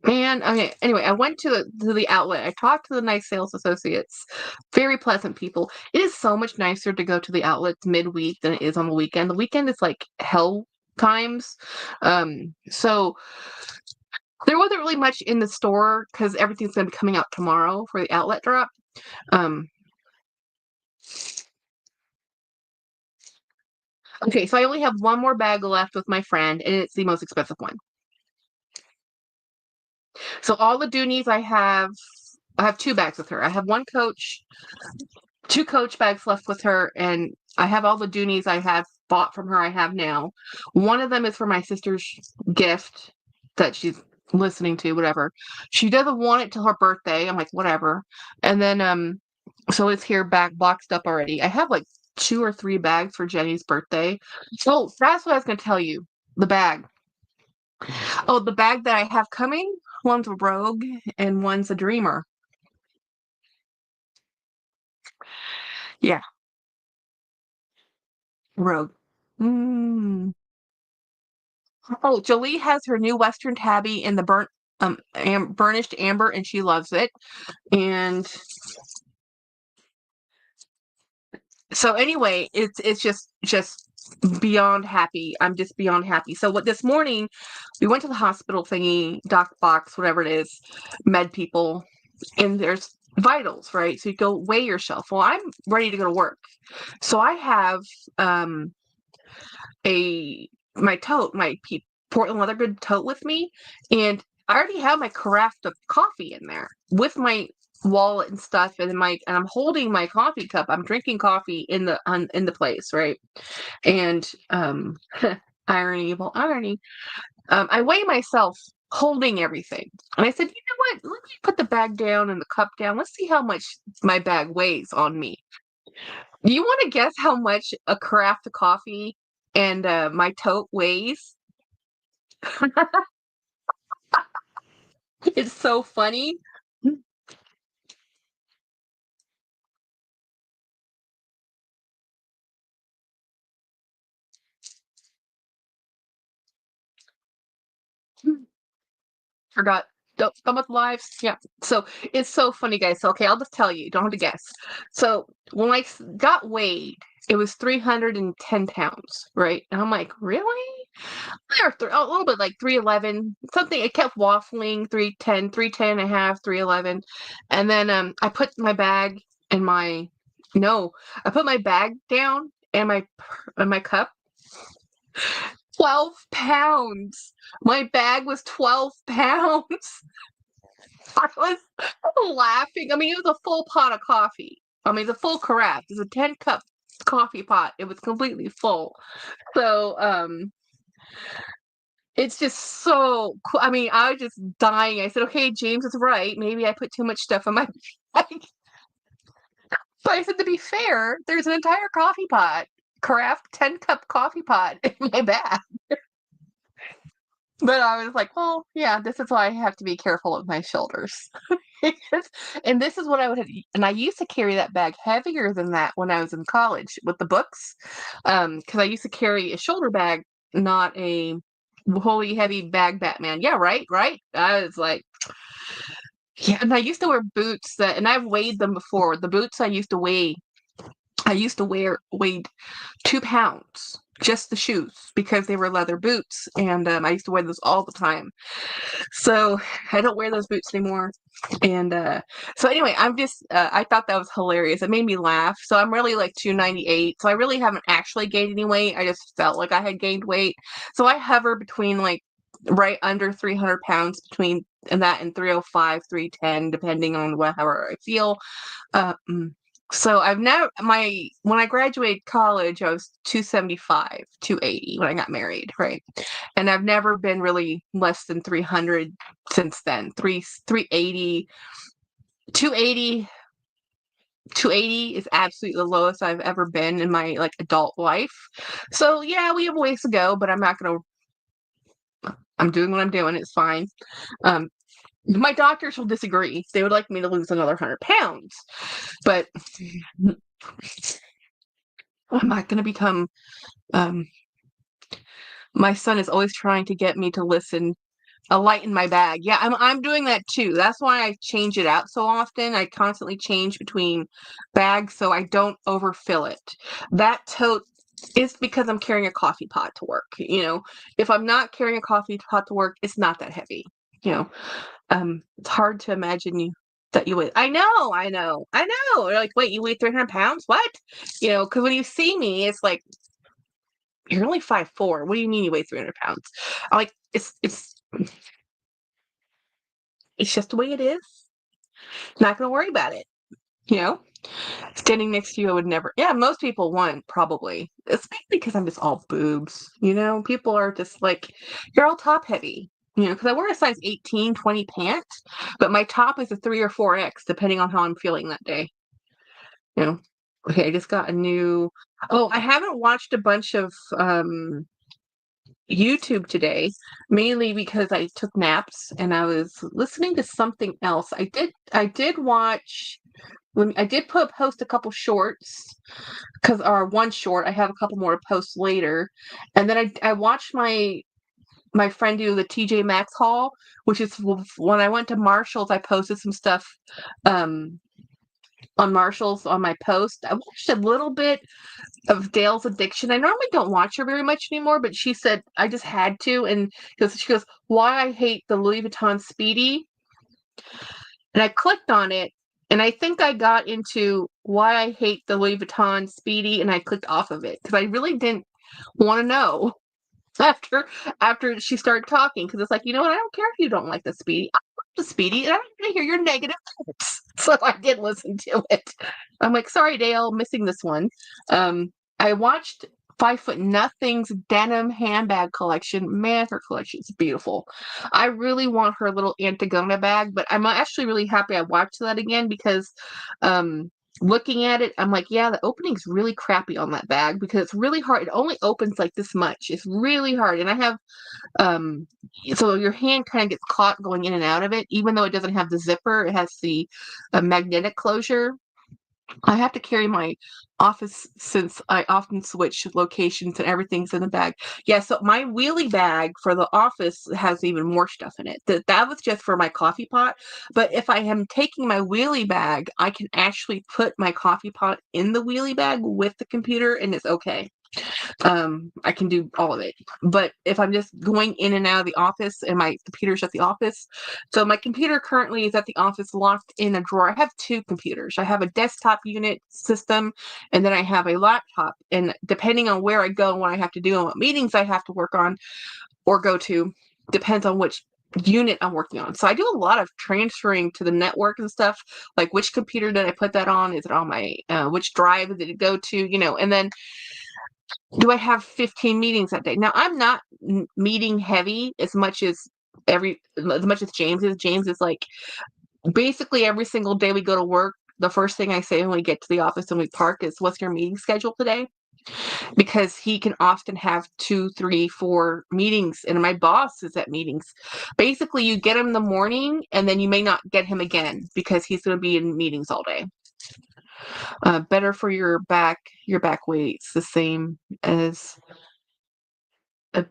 Man, okay. Anyway, I went to the outlet. I talked to the nice sales associates. Very pleasant people. It is so much nicer to go to the outlets midweek than it is on the weekend. The weekend is like hell times. So there wasn't really much in the store because everything's gonna be coming out tomorrow for the outlet drop. Um, okay, so I only have one more bag left with my friend, and it's the most expensive one. So all the Doonies I have two bags with her. I have one Coach, two Coach bags left with her, and I have all the Doonies I have bought from her. I have now. One of them is for my sister's gift that she's listening to, whatever. She doesn't want it till her birthday. I'm like, whatever. And then so it's here back boxed up already. I have like 2 or 3 bags for Jenny's birthday. So that's what I was gonna tell you. The bag. Oh, the bag that I have coming. One's a Rogue and one's a Dreamer. Yeah, Rogue. Mm. Oh, Jolie has her new Western Tabby in the burnished amber, and she loves it. And so anyway, it's just beyond happy. I'm just beyond happy. So what this morning, we went to the hospital thingy, doc box, whatever it is, med people, and there's vitals, right? So you go weigh yourself. Well, I'm ready to go to work. So I have a my tote, Portland leather good tote with me, and I already have my carafe of coffee in there with my wallet and stuff, and I'm holding my coffee cup. I'm drinking coffee in the place, right? And irony, well, irony. I weigh myself holding everything, and I said, you know what? Let me put the bag down and the cup down. Let's see how much my bag weighs on me. Do you want to guess how much a carafe of coffee and my tote weighs? It's so funny. Forgot. Don't come with lives. Yeah. So it's so funny, guys. So, okay, I'll just tell you. You don't have to guess. So when got weighed, it was 310 pounds, right? And I'm like, really? A little bit like 311, something. It kept waffling 310, 310 and a half, 311. And then I put my bag in my, no, I put my bag down and my cup. 12 pounds. My bag was 12 pounds. I was laughing. I mean, it was a full pot of coffee. I mean, the full carafe. It's a 10-cup coffee pot. It was completely full. So, it's just so cool. I mean, I was just dying. I said, okay, James is right. Maybe I put too much stuff in my bag. But I said, to be fair, there's an entire coffee pot, craft 10-cup coffee pot in my bag. But I was like, well, yeah, this is why I have to be careful of my shoulders. And this is what I would have, and I used to carry that bag heavier than that when I was in college with the books. Because I used to carry a shoulder bag, not a wholly heavy bag Batman. Yeah, right, right. I was like, yeah, and I used to wear boots that, and I've weighed them before. The boots I used to weighed 2 pounds, just the shoes, because they were leather boots, and I used to wear those all the time. So I don't wear those boots anymore. And so anyway, I thought that was hilarious. It made me laugh. So I'm really like 298. So I really haven't actually gained any weight. I just felt like I had gained weight. So I hover between like right under 300 pounds between and that and 305, 310, depending on whatever I feel. So I've never when I graduated college, I was 275, 280 when I got married, right? And I've never been really less than 300 since then. 380, 280, 280 is absolutely the lowest I've ever been in my like adult life. So yeah, we have ways to go, but I'm doing what I'm doing. It's fine. Um, my doctors will disagree. They would like me to lose another 100 pounds, but I'm not going to become. Um, my son is always trying to get me to listen. A light in my bag. Yeah, I'm doing that too. That's why I change it out so often. I constantly change between bags so I don't overfill it. That tote is because I'm carrying a coffee pot to work. If I'm not carrying a coffee pot to work, it's not that heavy. It's hard to imagine that you weigh. I know. You're like, wait, you weigh 300 pounds? What? Because when you see me, it's like you're only 5'4". What do you mean you weigh 300 pounds? I'm like, it's just the way it is. Not gonna worry about it. You know, Standing next to you, I would never. Yeah, most people wouldn't probably, especially because I'm just all boobs. People are just like, you're all top heavy. Because I wear a size 18, 20 pants, but my top is a 3 or 4X, depending on how I'm feeling that day. You know. Okay, I just got a new. Oh, I haven't watched a bunch of YouTube today, mainly because I took naps and I was listening to something else. I did watch. I did post a couple shorts or one short. I have a couple more to post later, and then I watched my friend do the TJ Maxx haul, which is when I went to Marshalls. I posted some stuff on Marshalls on my post. I watched a little bit of Dale's Addiction. I normally don't watch her very much anymore, but she said I just had to, and she goes, "Why I hate the Louis Vuitton Speedy," and I clicked on it, and I think I got into why I hate the Louis Vuitton Speedy, and I clicked off of it because I really didn't want to know after she started talking, because it's like, you know what? I don't care if you don't like the Speedy. I love the Speedy, and I don't want to hear your negative thoughts. So I did listen to it. I'm like, sorry, Dale, missing this one. I watched 5 Foot Nothing's denim handbag collection. Man, her collection is beautiful. I really want her little Antigona bag, but I'm actually really happy I watched that again because looking at it, I'm like, yeah, the opening's really crappy on that bag because it's really hard. It only opens like this much. It's really hard. And I have so your hand kind of gets caught going in and out of it, even though it doesn't have the zipper. It has the magnetic closure. I have to carry my office since I often switch locations and everything's in the bag. Yeah, so my wheelie bag for the office has even more stuff in it. That was just for my coffee pot. But if I am taking my wheelie bag, I can actually put my coffee pot in the wheelie bag with the computer and it's okay. I can do all of it. But if I'm just going in and out of the office and my computer's at the office, so my computer currently is at the office locked in a drawer. I have 2 computers. I have a desktop unit system and then I have a laptop. And depending on where I go and what I have to do and what meetings I have to work on or go to, depends on which unit I'm working on. So I do a lot of transferring to the network and stuff, like which computer did I put that on? Is it on my, which drive did it go to, and then do I have 15 meetings that day? Now, I'm not meeting heavy as much as James is. James is like basically every single day we go to work. the first thing I say when we get to the office and we park is, "What's your meeting schedule today?" Because he can often have 2, 3, 4 meetings, and my boss is at meetings. Basically, you get him in the morning, and then you may not get him again because he's going to be in meetings all day. Better for your back. Your back weight's the same as a,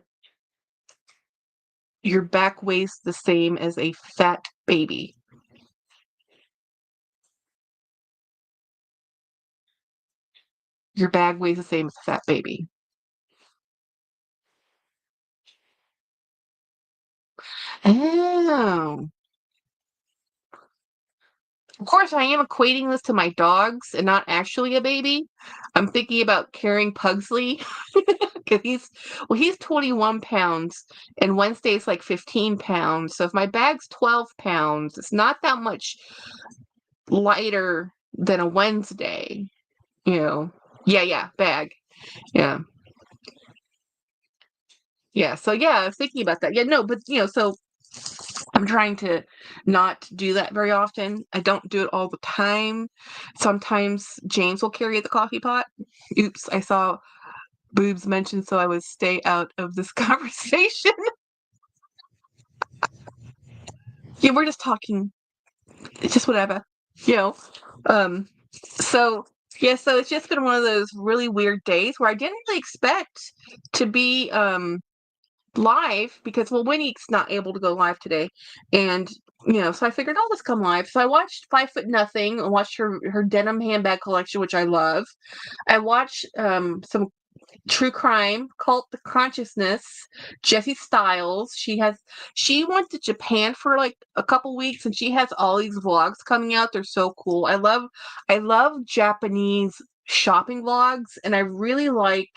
your back weighs the same as a fat baby. Your bag weighs the same as a fat baby. Oh. Of course, I am equating this to my dogs and not actually a baby. I'm thinking about carrying Pugsley because he's 21 pounds and Wednesday's like 15 pounds. So if my bag's 12 pounds, it's not that much lighter than a Wednesday, you know. Yeah, bag. Yeah. Yeah. So yeah, I was thinking about that. Yeah, no, but so I'm trying to not do that very often. I don't do it all the time. Sometimes James will carry the coffee pot. Oops, I saw boobs mentioned, so I would stay out of this conversation. Yeah, we're just talking. It's just whatever, you know. Um, so yeah, so it's just been one of those really weird days where I didn't really expect to be live because Winnie's not able to go live today, and so I figured I'll just come live. So I watched 5 Foot Nothing. I watched her denim handbag collection, which I love. I watched some true crime, Cult the Consciousness, Jessie Styles. She went to Japan for like a couple weeks, and she has all these vlogs coming out. They're so cool. I love Japanese shopping vlogs, and I really like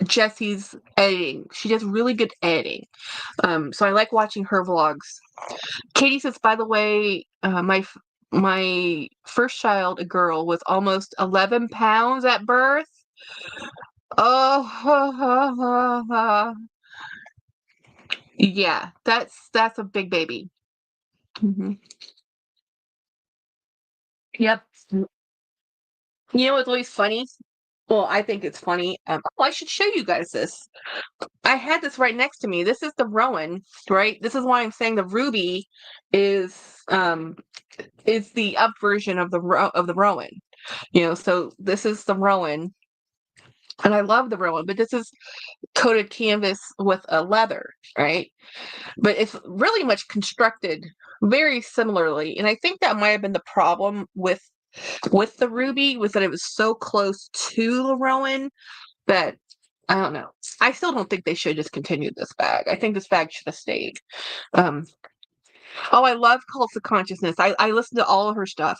Jessie's editing. She does really good editing. So I like watching her vlogs. Katie says, by the way, my first child, a girl, was almost 11 pounds at birth. Oh, yeah, that's a big baby. Hmm. Yep. You know what's always funny? Well, I think it's funny. I should show you guys this. I had this right next to me. This is the Rowan, right? This is why I'm saying the Ruby is um is the up version of the Rowan. So this is the Rowan, and I love the Rowan, but this is coated canvas with a leather, right? But it's really much constructed very similarly, and I think that might have been the problem with the Ruby was that it was so close to the Rowan that I don't know. I still don't think they should have discontinued this bag. I think this bag should have stayed. Um, oh, I love Cults of Consciousness. I listen to all of her stuff.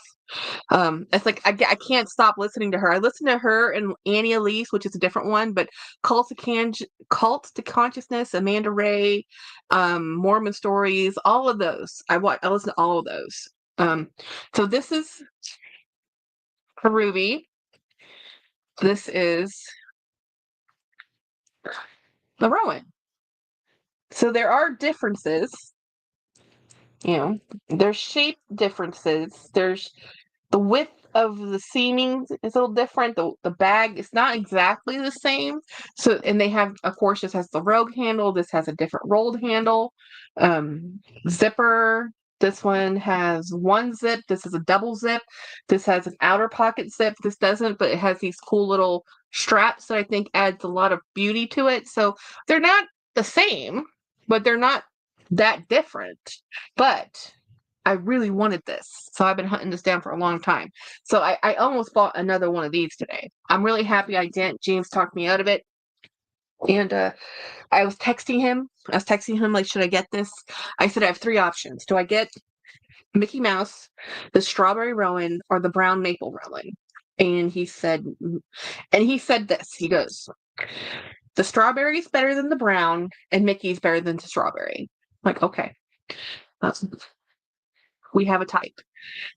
It's like I can't stop listening to her. I listen to her and Annie Elise, which is a different one, but Cult to Consciousness, Amanda Ray, Mormon Stories, all of those. I listen to all of those. So this is a Ruby. This is the Rowan. So there are differences. There's shape differences. There's the width of the seamings is a little different. The bag is not exactly the same. So, and they have, of course, this has the rogue handle. This has a different rolled handle. Zipper. This one has one zip. This is a double zip. This has an outer pocket zip. This doesn't, but it has these cool little straps that I think adds a lot of beauty to it. So they're not the same, but they're not that different. But I really wanted this. So I've been hunting this down for a long time. So I almost bought another one of these today. I'm really happy I didn't. James talked me out of it. And I was texting him. Like, should I get this? I said, I have 3 options. Do I get Mickey Mouse, the strawberry Rowan, or the brown maple Rowan? And he said this. He goes, the strawberry is better than the brown, and Mickey's better than the strawberry. I'm like, okay. We have a type.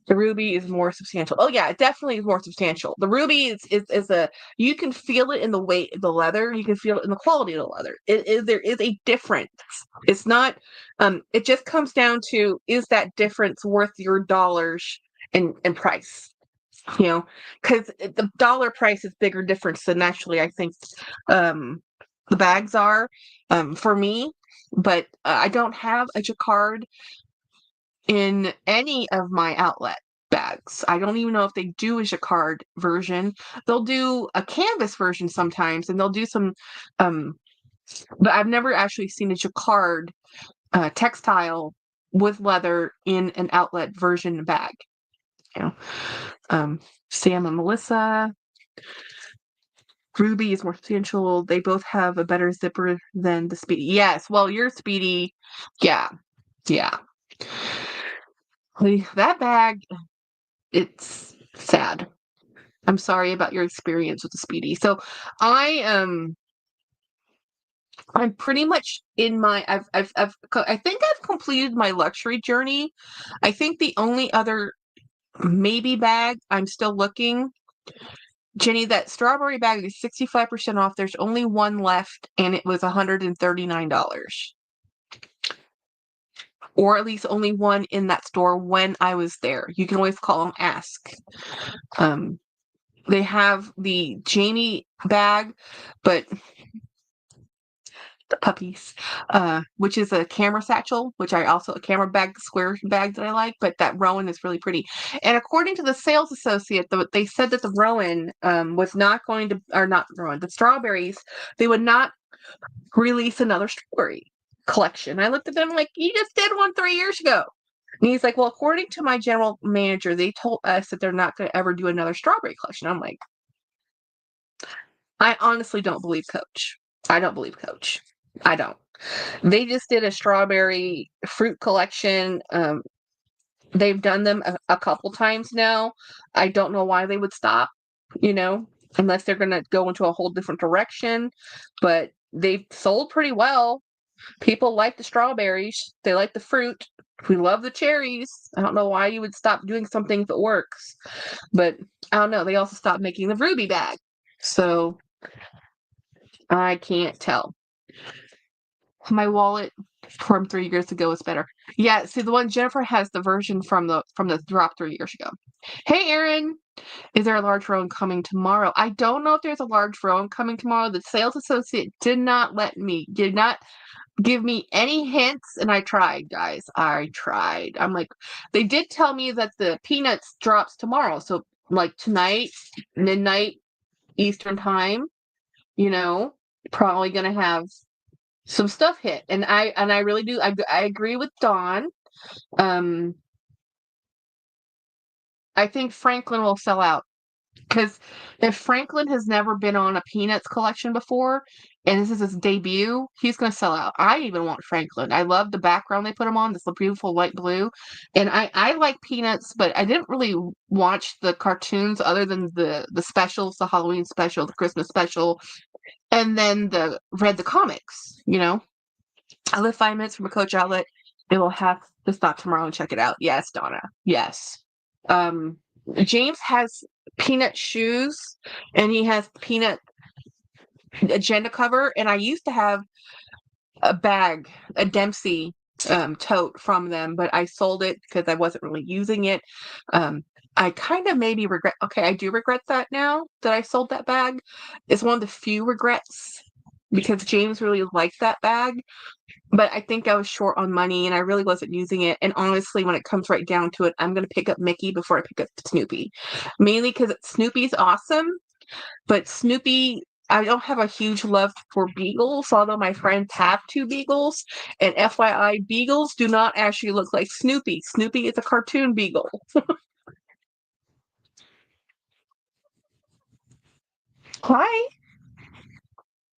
The Ruby is more substantial. Oh yeah, it definitely is more substantial. The Ruby is a, you can feel it in the weight of the leather. You can feel it in the quality of the leather. There is a difference. It's not. It just comes down to, is that difference worth your dollars in price. Because the dollar price is bigger difference than actually I think the bags are for me. But I don't have a jacquard in any of my outlet bags. I don't even know if they do a jacquard version. They'll do a canvas version sometimes, and they'll do some, but I've never actually seen a jacquard textile with leather in an outlet version bag. Sam and Melissa. Ruby is more substantial. They both have a better zipper than the Speedy. Yes, well, your Speedy, yeah. That bag, it's sad. I'm sorry about your experience with the Speedy. So I'm pretty much in my I think I've completed my luxury journey. I think the only other maybe bag I'm still looking, Jenny, that strawberry bag is 65% off. There's only one left, and it was $139. Or at least only one in that store when I was there. You can always call them, ask. They have the Jamie bag, but the puppies, which is a camera satchel, which I also a camera bag, square bag that I like, but that Rowan is really pretty. And according to the sales associate, they said that the Rowan was not going to, or not Rowan, the strawberries, they would not release another strawberry collection. I looked at them like, you just did one 3 years ago. And he's like, well, according to my general manager, they told us that they're not going to ever do another strawberry collection. I'm like, I honestly don't believe Coach. I don't believe Coach. I don't. They just did a strawberry fruit collection. They've done them a couple times now. I don't know why they would stop, unless they're going to go into a whole different direction. But they've sold pretty well. People like the strawberries. They like the fruit. We love the cherries. I don't know why you would stop doing something if it works. But I don't know. They also stopped making the ruby bag. So I can't tell. My wallet from 3 years ago is better. Yeah, see, the one Jennifer has the version from the drop 3 years ago. Hey, Erin, is there a large rowan coming tomorrow? I don't know if there's a large rowan coming tomorrow. The sales associate did not give me any hints, and I tried, guys. I tried. I'm like, they did tell me that the peanuts drops tomorrow, so like tonight, midnight Eastern time. Probably gonna have some stuff hit, and I really do. I agree with Dawn. I think Franklin will sell out. Because if Franklin has never been on a Peanuts collection before, and this is his debut, he's going to sell out. I even want Franklin. I love the background they put him on, this beautiful light blue. And I like Peanuts, but I didn't really watch the cartoons other than the specials, the Halloween special, the Christmas special, and then read the comics, I live 5 minutes from a Coach outlet. They will have to stop tomorrow and check it out. Yes, Donna. Yes. James has peanut shoes, and he has peanut agenda cover. And I used to have a bag, a Dempsey tote from them, but I sold it because I wasn't really using it. I kind of maybe regret. Okay, I do regret that now that I sold that bag. It's one of the few regrets because James really liked that bag. But I think I was short on money and I really wasn't using it. And honestly, when it comes right down to it, I'm going to pick up Mickey before I pick up Snoopy. Mainly because Snoopy's awesome, but Snoopy, I don't have a huge love for beagles, although my friends have 2 beagles. And FYI, beagles do not actually look like Snoopy. Snoopy is a cartoon beagle. Hi.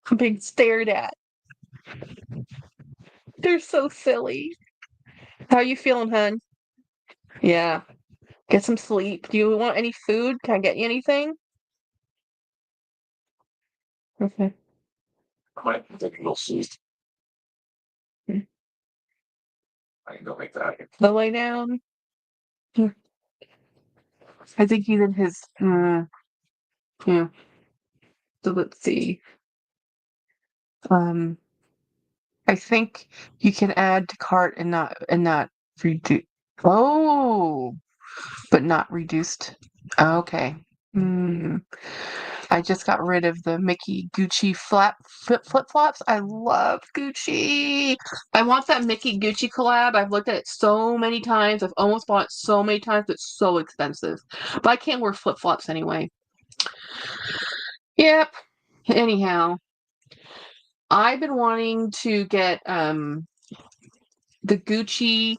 I'm being stared at. They're so silly. How are you feeling, hun? Yeah. Get some sleep. Do you want any food? Can I get you anything? Okay. I think you'll see. Hmm. I can go make that. The lay down. I think he's in his. Yeah. So let's see. Um, I think you can add to cart and not redo. Oh, but not reduced. Okay. Mm. I just got rid of the Mickey Gucci flip-flops. I love Gucci. I want that Mickey Gucci collab. I've looked at it so many times. I've almost bought it so many times. It's so expensive. But I can't wear flip-flops anyway. Yep. Anyhow, I've been wanting to get the Gucci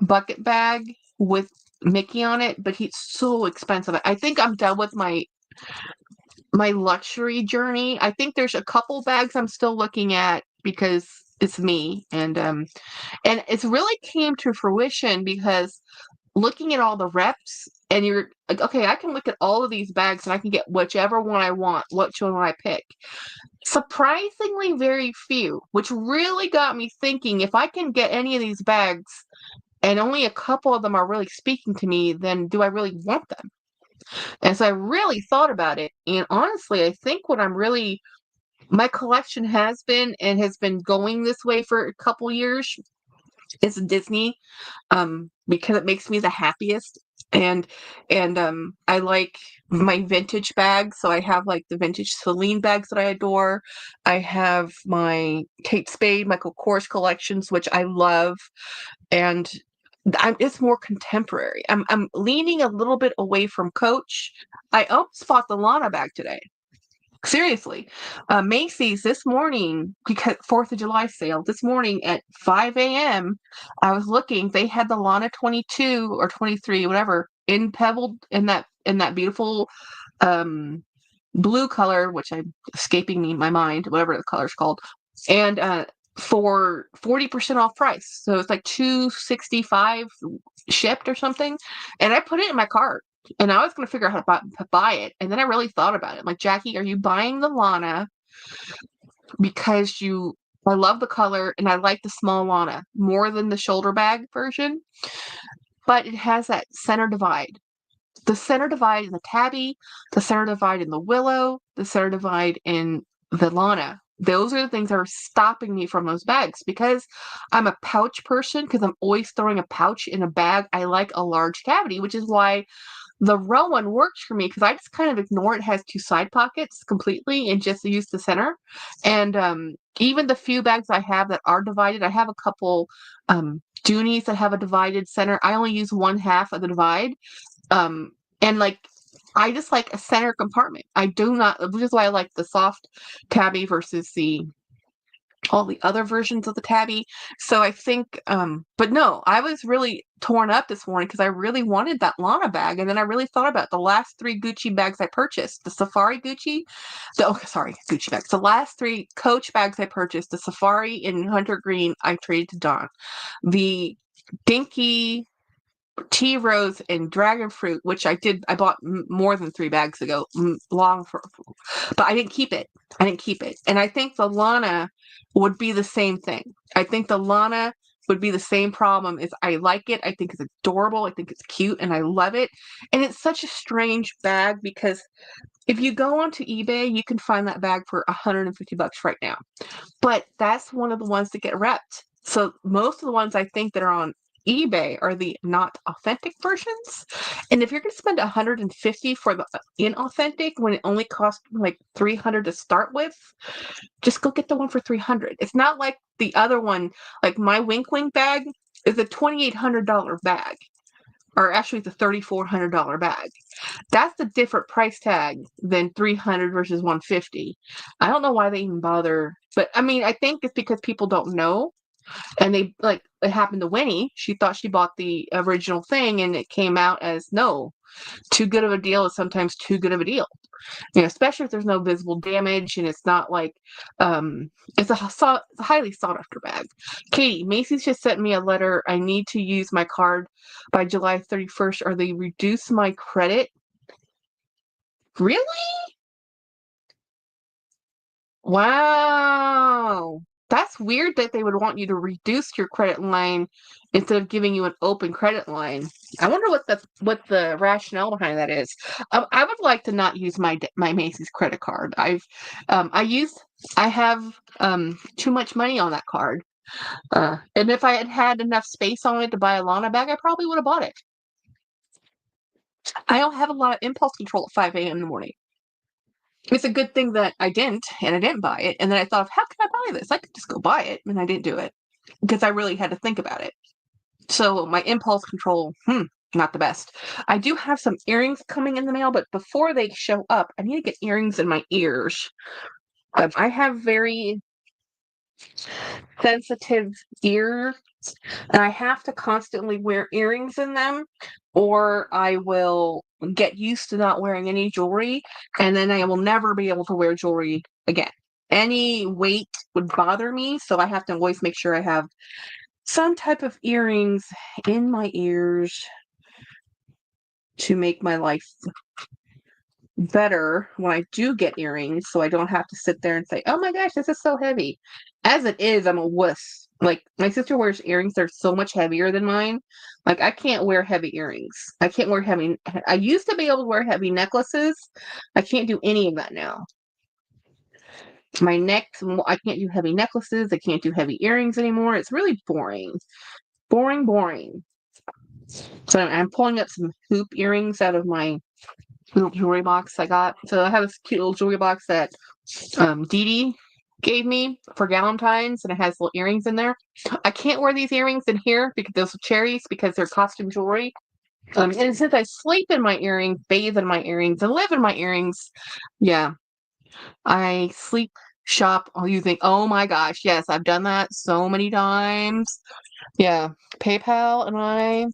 bucket bag with Mickey on it, but he's so expensive. I think I'm done with my luxury journey. I think there's a couple bags I'm still looking at because it's me, and it's really came to fruition because looking at all the reps, and you're like, okay, I can look at all of these bags and I can get whichever one I want, which one I pick. Surprisingly very few, which really got me thinking, if I can get any of these bags and only a couple of them are really speaking to me, then do I really want them? And so I really thought about it. And honestly, I think what my collection has been going this way for a couple years is Disney, because it makes me the happiest. And I like my vintage bags. So I have like the vintage Celine bags that I adore. I have my Kate Spade, Michael Kors collections, which I love. And it's more contemporary. I'm leaning a little bit away from Coach. I almost bought the Lana bag today. Seriously, Macy's this morning, because 4th of July sale, this morning at 5 a.m., I was looking, they had the Lana 22 or 23, whatever, in pebbled in that beautiful blue color, which I'm escaping me my mind, whatever the color's called, and for 40% off price. So it's like 265 shipped or something. And I put it in my cart. And I was going to figure out how to buy it. And then I really thought about it. I'm like, Jackie, are you buying the Lana because I love the color and I like the small Lana more than the shoulder bag version? But it has that center divide. The center divide in the tabby, the center divide in the willow, the center divide in the Lana. Those are the things that are stopping me from those bags because I'm a pouch person, because I'm always throwing a pouch in a bag. I like a large cavity, which is why the Rowan works for me, because I just kind of ignore it has two side pockets completely and just use the center. And even the few bags I have that are divided, I have a couple Doonies that have a divided center. I only use one half of the divide. And like, I just like a center compartment. I do not, which is why I like the soft tabby versus all the other versions of the tabby. So I think, but no, I was really torn up this morning because I really wanted that Lana bag. And then I really thought about the last 3 Gucci bags I purchased, the Safari Gucci, Gucci bags. The last 3 Coach bags I purchased, the Safari in Hunter Green, I traded to Dawn. The Dinky tea rose and dragon fruit, which I bought more than 3 bags ago, but I didn't keep it. And I think the Lana would be the same thing. I think the Lana would be the same problem. Is I like it. I think it's adorable. I think it's cute and I love it. And it's such a strange bag because if you go onto eBay, you can find that bag for $150 right now. But that's one of the ones that get repped. So most of the ones I think that are on eBay are the not authentic versions. And if you're going to spend $150 for the inauthentic when it only costs like $300 to start with, just go get the one for $300. It's not like the other one, like my Wink Wink bag is a $2,800 bag. Or actually, it's a $3,400 bag. That's a different price tag than $300 versus $150. I don't know why they even bother, but I mean, I think it's because people don't know, and they like it happened to Winnie. She thought she bought the original thing, and it came out as no. Too good of a deal is sometimes too good of a deal. Especially if there's no visible damage and it's not like it's a highly sought after bag. Katie, Macy's just sent me a letter. I need to use my card by July 31st or they reduce my credit. Really? Wow. That's weird that they would want you to reduce your credit line instead of giving you an open credit line. I wonder what the rationale behind that is. I would like to not use my Macy's credit card. I have too much money on that card. And if I had had enough space on it to buy a Lana bag, I probably would have bought it. I don't have a lot of impulse control at 5 a.m. in the morning. It's a good thing that I didn't, and I didn't buy it. And then I thought, how can I buy this? I could just go buy it, and I didn't do it because I really had to think about it. So my impulse control, not the best. I do have some earrings coming in the mail, but before they show up, I need to get earrings in my ears. I have very sensitive ears, and I have to constantly wear earrings in them, or I will get used to not wearing any jewelry, and then I will never be able to wear jewelry again. Any weight would bother me, so I have to always make sure I have some type of earrings in my ears to make my life better when I do get earrings, so I don't have to sit there and say, "Oh my gosh, this is so heavy." As it is, I'm a wuss. Like, my sister wears earrings that are so much heavier than mine. Like, I can't wear heavy earrings. I can't wear heavy. I used to be able to wear heavy necklaces. I can't do any of that now. My neck, I can't do heavy necklaces. I can't do heavy earrings anymore. It's really boring. Boring, boring. So I'm pulling up some hoop earrings out of my little jewelry box I got. So I have this cute little jewelry box that Dee Dee gave me for Valentine's, and it has little earrings in there. I can't wear these earrings in here because those are cherries because they're costume jewelry. And since I sleep in my earrings, bathe in my earrings, and live in my earrings, yeah, I sleep shop using. Oh my gosh, yes, I've done that so many times. Yeah, PayPal and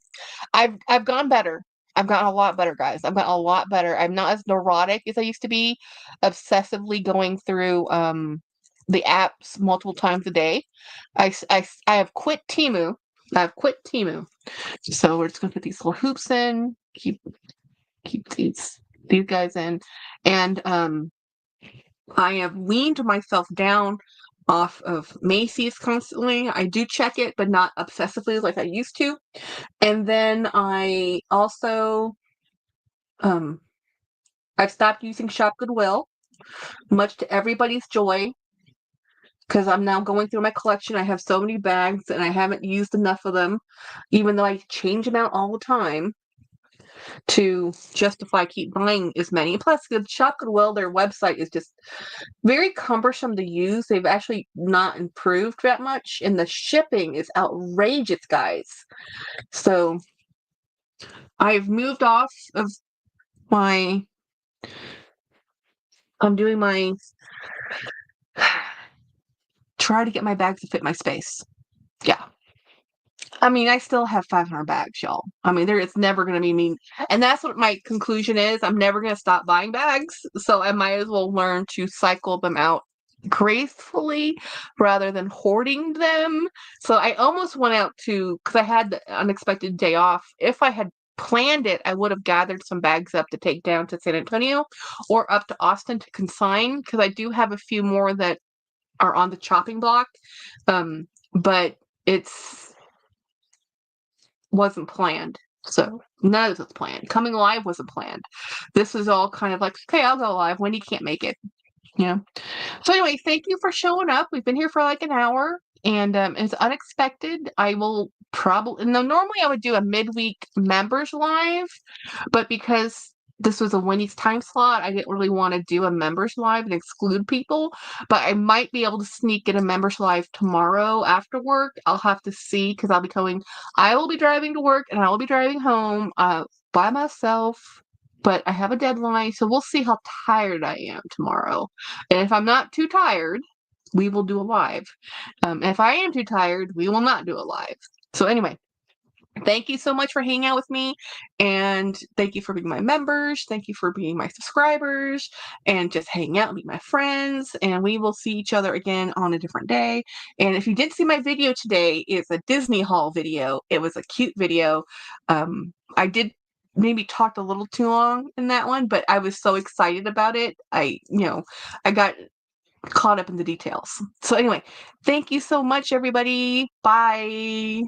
I've gone better. I've gotten a lot better, guys. I've gotten a lot better. I'm not as neurotic as I used to be, obsessively going through the apps multiple times a day. I have quit Temu. I've quit Temu. So we're just gonna put these little hoops in, keep these guys in, and I have weaned myself down off of Macy's constantly. I do check it, but not obsessively like I used to. And then I also I've stopped using Shop Goodwill, much to everybody's joy, because I'm now going through my collection. I have so many bags and I haven't used enough of them, even though I change them out all the time to justify keep buying as many. Plus, the Shop Goodwill, their website is just very cumbersome to use. They've actually not improved that much, and the shipping is outrageous, guys. So I've moved off of my I'm doing my try to get my bags to fit my space. Yeah. I mean, I still have 500 bags, y'all. I mean, there is never going to be me. And that's what my conclusion is. I'm never going to stop buying bags. So I might as well learn to cycle them out gracefully rather than hoarding them. So I almost went out because I had the unexpected day off. If I had planned it, I would have gathered some bags up to take down to San Antonio or up to Austin to consign, because I do have a few more that are on the chopping block. But it's wasn't planned. So none of this was planned. Coming live wasn't planned. This is all kind of like, okay, I'll go live. Wendy can't make it. Yeah. So anyway, thank you for showing up. We've been here for like an hour, and it's unexpected. I will probably no. Normally I would do a midweek members live, but because this was a Wendy's time slot, I didn't really want to do a members live and exclude people. But I might be able to sneak in a members live tomorrow after work. I'll have to see, because I'll be going. I will be driving to work and I will be driving home by myself. But I have a deadline, so we'll see how tired I am tomorrow. And if I'm not too tired, we will do a live. If I am too tired, we will not do a live. So anyway, thank you so much for hanging out with me, and thank you for being my members. Thank you for being my subscribers, and just hanging out, meet my friends, and we will see each other again on a different day. And if you didn't see my video today, it's a Disney haul video. It was a cute video. I did maybe talked a little too long in that one, but I was so excited about it. I got caught up in the details. So anyway, thank you so much, everybody. Bye.